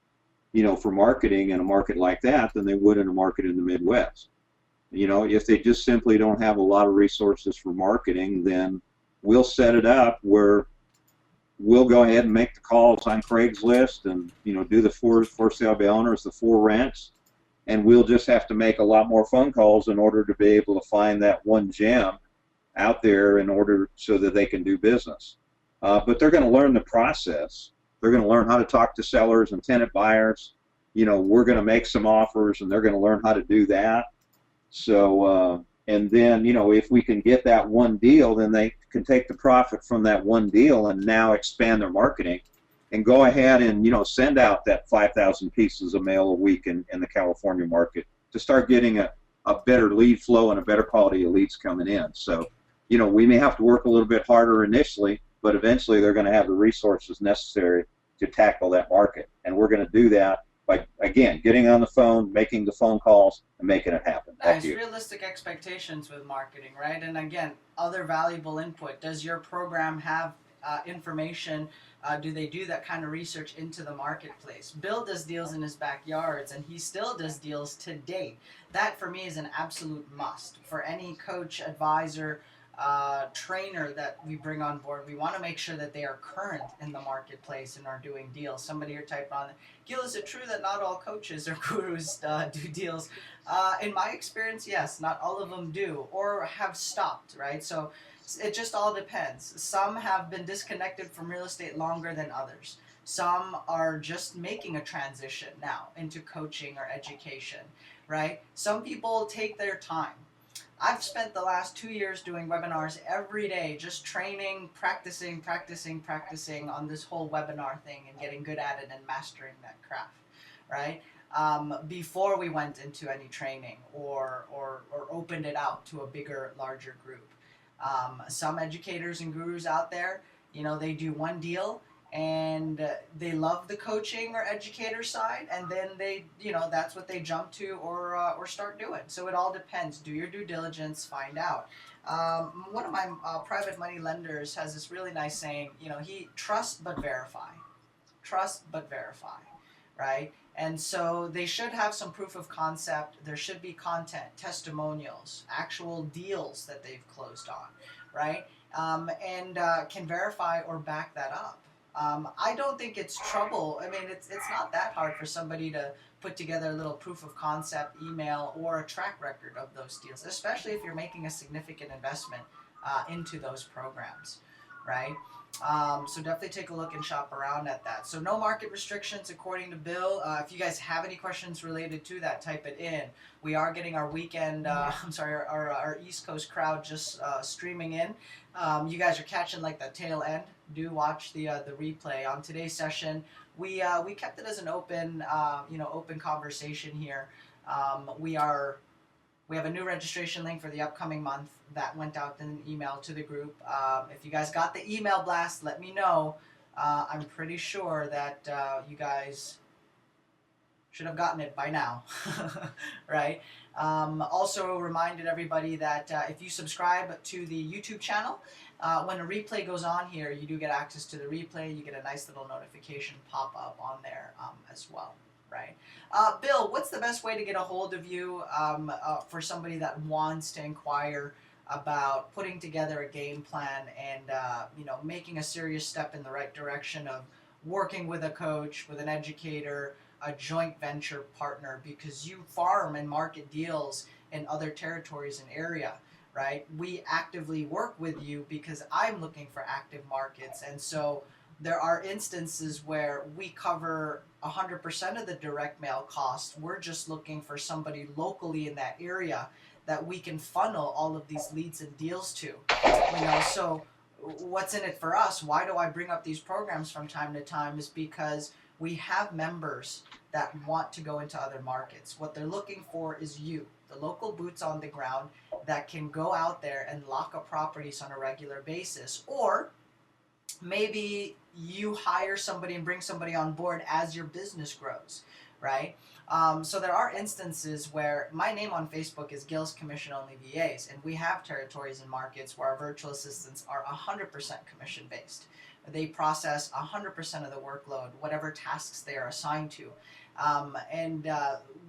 for marketing in a market like that than they would in a market in the Midwest. If they just simply don't have a lot of resources for marketing, then we'll set it up where we'll go ahead and make the calls on Craigslist and, do the for sale by owners, the for rents, and we'll just have to make a lot more phone calls in order to be able to find that one gem out there in order so that they can do business. But they're going to learn the process. They're going to learn how to talk to sellers and tenant buyers. We're going to make some offers, and they're going to learn how to do that. So, and then, if we can get that one deal, then they can take the profit from that one deal and now expand their marketing and go ahead and, send out that 5,000 pieces of mail a week in the California market to start getting a better lead flow and a better quality of leads coming in. So, we may have to work a little bit harder initially, but eventually they're going to have the resources necessary to tackle that market. And we're going to do that by, again, getting on the phone, making the phone calls, and making it happen. Nice, realistic expectations with marketing, right? And again, other valuable input. Does your program have information? Do they do that kind of research into the marketplace? Bill does deals in his backyards, and he still does deals to date. That for me is an absolute must for any coach, advisor, trainer that we bring on board. We want to make sure that they are current in the marketplace and are doing deals. Somebody here typed on, Gil, is it true that not all coaches or gurus do deals? In my experience, yes, not all of them do or have stopped, right? So it just all depends. Some have been disconnected from real estate longer than others. Some are just making a transition now into coaching or education, right? Some people take their time. I've spent the last 2 years doing webinars every day, just training, practicing on this whole webinar thing and getting good at it and mastering that craft, right? Before we went into any training or opened it out to a bigger, larger group. Some educators and gurus out there, they do one deal and they love the coaching or educator side, and then they, that's what they jump to or start doing. So it all depends. Do your due diligence, find out. One of my private money lenders has this really nice saying, he trust but verify. Trust but verify, right? And so they should have some proof of concept. There should be content, testimonials, actual deals that they've closed on, right? And can verify or back that up. I don't think it's trouble. I mean, it's not that hard for somebody to put together a little proof of concept email or a track record of those deals, especially if you're making a significant investment into those programs, right? So definitely take a look and shop around at that. So no market restrictions according to Bill. If you guys have any questions related to that, type it in. We are getting our weekend, our East Coast crowd just streaming in. You guys are catching like the tail end. Do watch the replay. On today's session, we kept it as an open open conversation here. We have a new registration link for the upcoming month that went out in an email to the group. If you guys got the email blast, let me know. I'm pretty sure that you guys should have gotten it by now, right? Also reminded everybody that if you subscribe to the YouTube channel, when a replay goes on here, you do get access to the replay. You get a nice little notification pop up on there as well, right? Bill, what's the best way to get a hold of you for somebody that wants to inquire about putting together a game plan and making a serious step in the right direction of working with a coach, with an educator, a joint venture partner, because you farm and market deals in other territories and area, right? We actively work with you because I'm looking for active markets, and so there are instances where we cover 100% of the direct mail cost. We're just looking for somebody locally in that area that we can funnel all of these leads and deals to. So what's in it for us? Why do I bring up these programs from time to time is because we have members that want to go into other markets. What they're looking for is you, the local boots on the ground that can go out there and lock up properties on a regular basis. Or maybe you hire somebody and bring somebody on board as your business grows, right? So there are instances where my name on Facebook is Gil's Commission Only VAs, and we have territories and markets where our virtual assistants are 100% commission based. They process 100% of the workload, whatever tasks they are assigned to.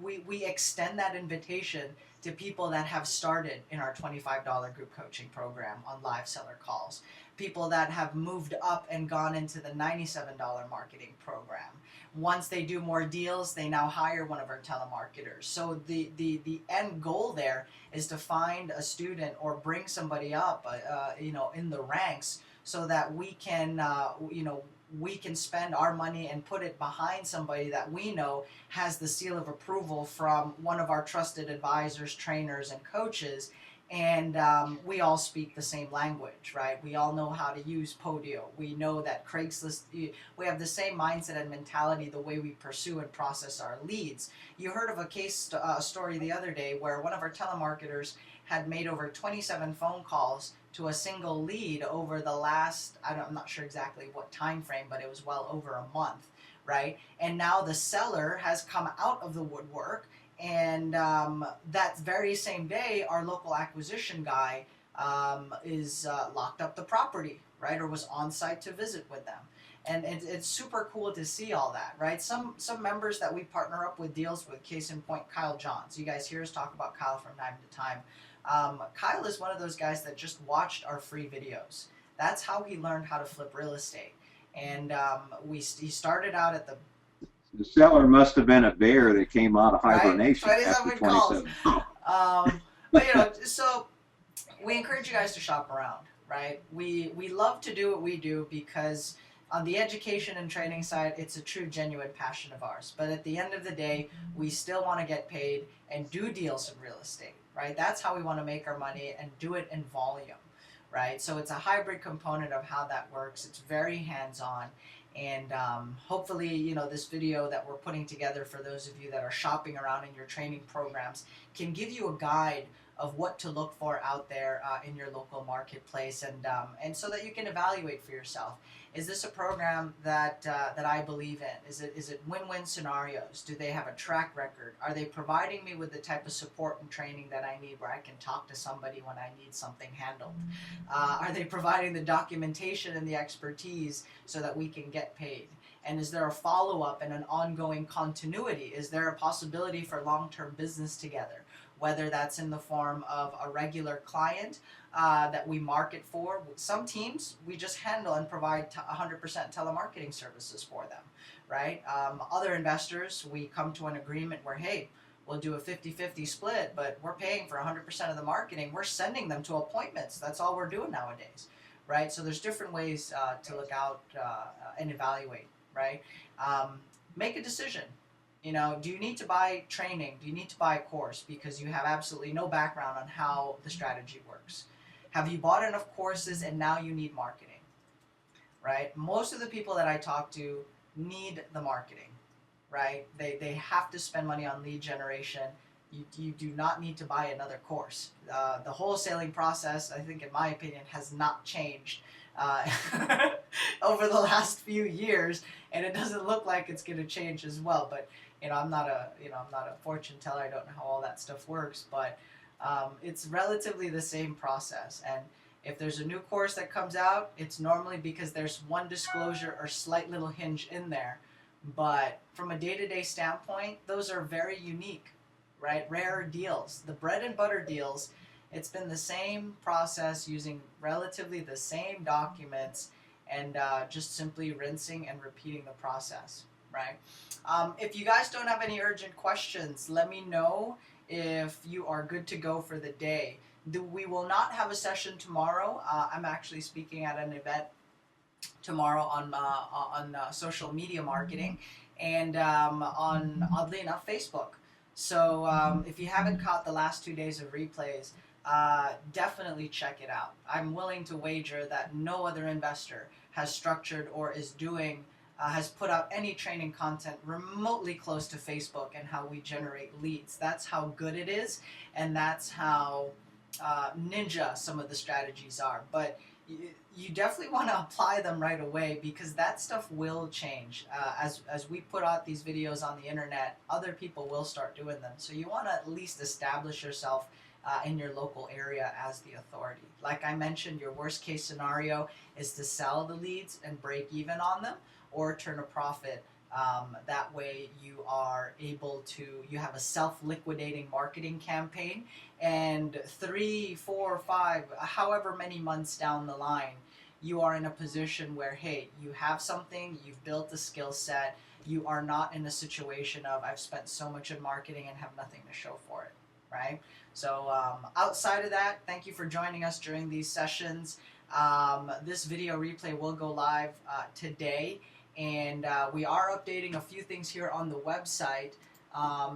We extend that invitation to people that have started in our $25 group coaching program on live seller calls, people that have moved up and gone into the $97 marketing program. Once they do more deals, they now hire one of our telemarketers. So the end goal there is to find a student or bring somebody up, in the ranks, so that we can spend our money and put it behind somebody that we know has the seal of approval from one of our trusted advisors, trainers, and coaches, And we all speak the same language, right? We all know how to use Podio. We know that Craigslist, we have the same mindset and mentality the way we pursue and process our leads. You heard of a case story the other day where one of our telemarketers had made over 27 phone calls to a single lead over the last, I'm not sure exactly what time frame, but it was well over a month, right? And now the seller has come out of the woodwork, and that very same day, our local acquisition guy is locked up the property, right, or was on site to visit with them. And it's super cool to see all that, right? Some members that we partner up with deals with, case in point, Kyle Johns. You guys hear us talk about Kyle from time to time. Kyle is one of those guys that just watched our free videos. That's how he learned how to flip real estate. And he started out at The seller must have been a bear that came out of right, hibernation after 27 calls. 27. But so we encourage you guys to shop around, right? We love to do what we do because on the education and training side, it's a true, genuine passion of ours. But at the end of the day, we still want to get paid and do deals in real estate, right? That's how we want to make our money and do it in volume, right? So it's a hybrid component of how that works. It's very hands-on. And hopefully, this video that we're putting together for those of you that are shopping around in your training programs can give you a guide of what to look for out there in your local marketplace, and so that you can evaluate for yourself. Is this a program that I believe in? Is it win-win scenarios? Do they have a track record? Are they providing me with the type of support and training that I need, where I can talk to somebody when I need something handled? Are they providing the documentation and the expertise so that we can get paid? And is there a follow-up and an ongoing continuity? Is there a possibility for long-term business together? Whether that's in the form of a regular client that we market for. Some teams, we just handle and provide 100% telemarketing services for them, right? Other investors, we come to an agreement where, hey, we'll do a 50-50 split, but we're paying for 100% of the marketing. We're sending them to appointments. That's all we're doing nowadays, right? So there's different ways to look out and evaluate, right? Make a decision. Do you need to buy training? Do you need to buy a course because you have absolutely no background on how the strategy works? Have you bought enough courses and now you need marketing, right? Most of the people that I talk to need the marketing, right? They have to spend money on lead generation. You do not need to buy another course. The wholesaling process, I think in my opinion, has not changed over the last few years, and it doesn't look like it's going to change as well. But I'm not a fortune teller. I don't know how all that stuff works, but it's relatively the same process. And if there's a new course that comes out, it's normally because there's one disclosure or slight little hinge in there. But from a day-to-day standpoint, those are very unique, right? Rare deals. The bread and butter deals, it's been the same process using relatively the same documents and just simply rinsing and repeating the process, right? If you guys don't have any urgent questions, let me know if you are good to go for the day. We will not have a session tomorrow. I'm actually speaking at an event tomorrow on social media marketing and on, oddly enough, Facebook. So if you haven't caught the last 2 days of replays, definitely check it out. I'm willing to wager that no other investor has structured or is doing has put out any training content remotely close to Facebook and how we generate leads. That's how good it is, and that's how ninja some of the strategies are. But you definitely want to apply them right away, because that stuff will change. As we put out these videos on the internet, other people will start doing them. So you want to at least establish yourself in your local area as the authority. Like I mentioned, your worst case scenario is to sell the leads and break even on them, or turn a profit. That way you are able to, you have a self-liquidating marketing campaign, and 3, 4, 5, however many months down the line, you are in a position where, hey, you have something, you've built a skill set, you are not in a situation of, I've spent so much in marketing and have nothing to show for it, right? So outside of that, thank you for joining us during these sessions. This video replay will go live today, and we are updating a few things here on the website.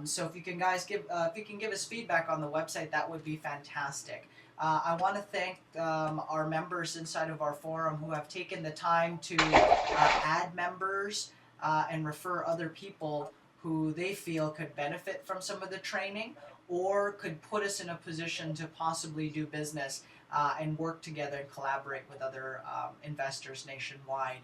So if you can give us feedback on the website, that would be fantastic. I want to thank our members inside of our forum who have taken the time to add members and refer other people who they feel could benefit from some of the training or could put us in a position to possibly do business and work together and collaborate with other investors nationwide.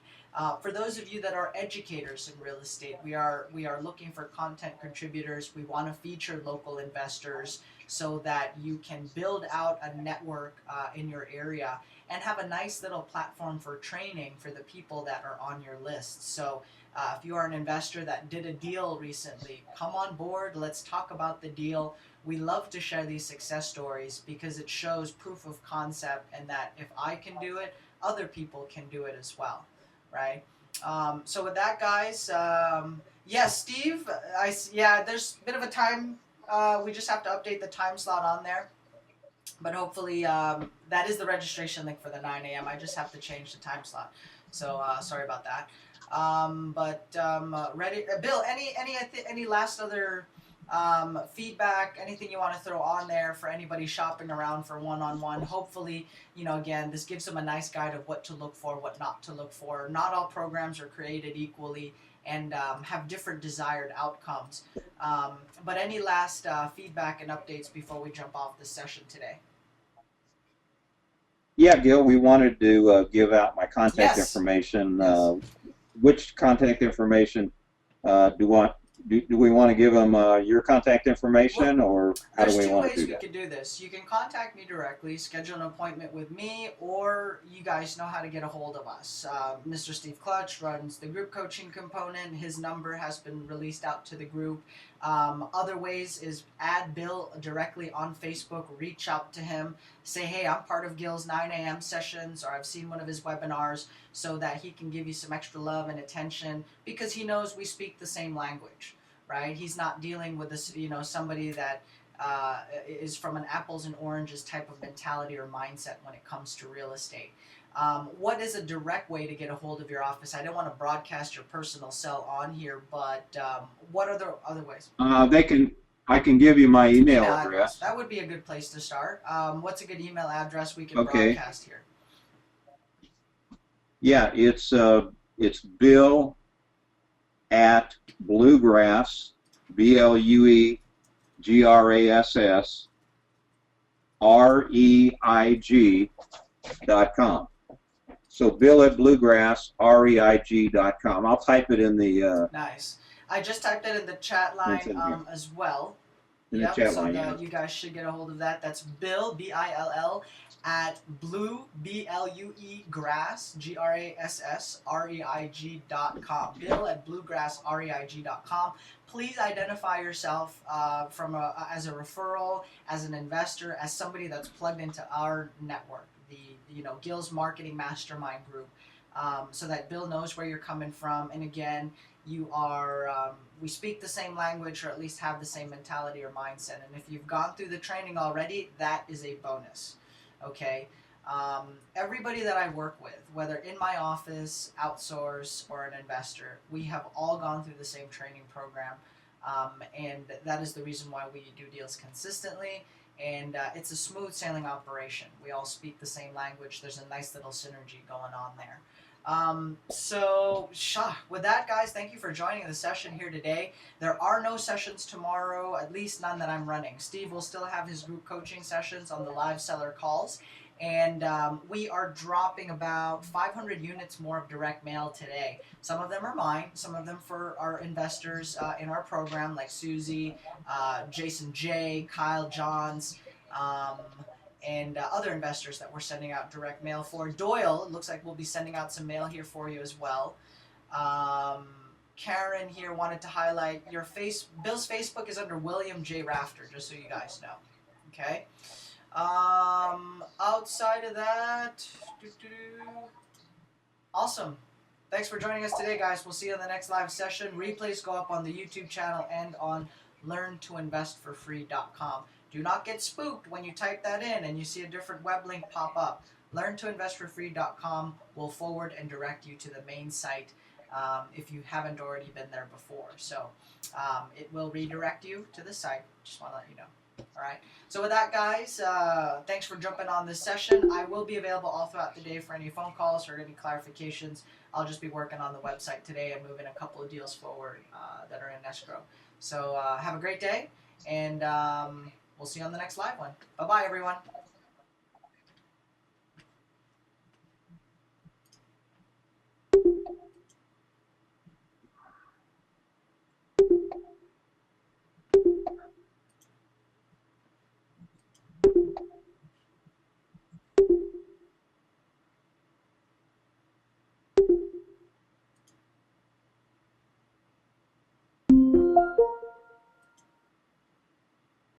For those of you that are educators in real estate, we are looking for content contributors. We want to feature local investors so that you can build out a network in your area and have a nice little platform for training for the people that are on your list. So if you are an investor that did a deal recently, come on board. Let's talk about the deal. We love to share these success stories because it shows proof of concept and that if I can do it, other people can do it as well, right? So with that, guys, Steve, there's a bit of a time. We just have to update the time slot on there, but hopefully that is the registration link for the 9 a.m. I just have to change the time slot. So sorry about that. Ready, Bill? Any last other feedback? Anything you want to throw on there for anybody shopping around for one-on-one? Hopefully, again, this gives them a nice guide of what to look for, what not to look for. Not all programs are created equally and have different desired outcomes. But any last feedback and updates before we jump off this session today? Yeah, Gil, we wanted to give out my contact Yes. information. Yes. Which contact information do we want to give them your contact information, or how do There's we two want ways to do we that? could do this. You can contact me directly, schedule an appointment with me, or you guys know how to get a hold of us. Mr. Steve Clutch runs the group coaching component. His number has been released out to the group. Other ways is add Bill directly on Facebook, reach out to him, say, hey, I'm part of Gil's 9 a.m. sessions, or I've seen one of his webinars, so that he can give you some extra love and attention because he knows we speak the same language. Right? He's not dealing with this, somebody that is from an apples and oranges type of mentality or mindset when it comes to real estate. What is a direct way to get a hold of your office? I don't want to broadcast your personal cell on here, but what are the other ways? I can give you my email address. That would be a good place to start. What's a good email address we can Okay. broadcast here? Yeah, it's Bill at Bluegrass, BLUEGRASS, REIG.com. So Bill at Bluegrass, REIG.com. I'll type it in the Nice. I just typed it in the chat line as well. in the chat line. So you guys should get a hold of that. That's Bill, BILL, at BLUE grass, GRASS, REIG.com. Bill at bluegrassreig.com. Please identify yourself as a referral, as an investor, as somebody that's plugged into our network, the Gil's Marketing Mastermind group, so that Bill knows where you're coming from. And again, we speak the same language, or at least have the same mentality or mindset. And if you've gone through the training already, that is a bonus. Okay. Everybody that I work with, whether in my office, outsource, or an investor, we have all gone through the same training program. And that is the reason why we do deals consistently. And it's a smooth sailing operation. We all speak the same language. There's a nice little synergy going on there. With that, guys, thank you for joining the session here today. There are no sessions tomorrow, at least none that I'm running. Steve will still have his group coaching sessions on the live seller calls, and we are dropping about 500 units more of direct mail today. Some of them are mine, some of them for our investors in our program, like Susie, Jason J, Kyle Johns, and other investors that we're sending out direct mail for. Doyle, it looks like we'll be sending out some mail here for you as well. Karen here wanted to highlight Bill's Facebook is under William J. Rafter, just so you guys know. Okay. Outside of that, awesome. Thanks for joining us today, guys. We'll see you in the next live session. Replays go up on the YouTube channel and on learntoinvestforfree.com. Do not get spooked when you type that in and you see a different web link pop up. Learntoinvestforfree.com will forward and direct you to the main site if you haven't already been there before. So it will redirect you to the site. Just want to let you know. All right. So with that, guys, thanks for jumping on this session. I will be available all throughout the day for any phone calls or any clarifications. I'll just be working on the website today and moving a couple of deals forward that are in escrow. So have a great day, and we'll see you on the next live one. Bye-bye, everyone.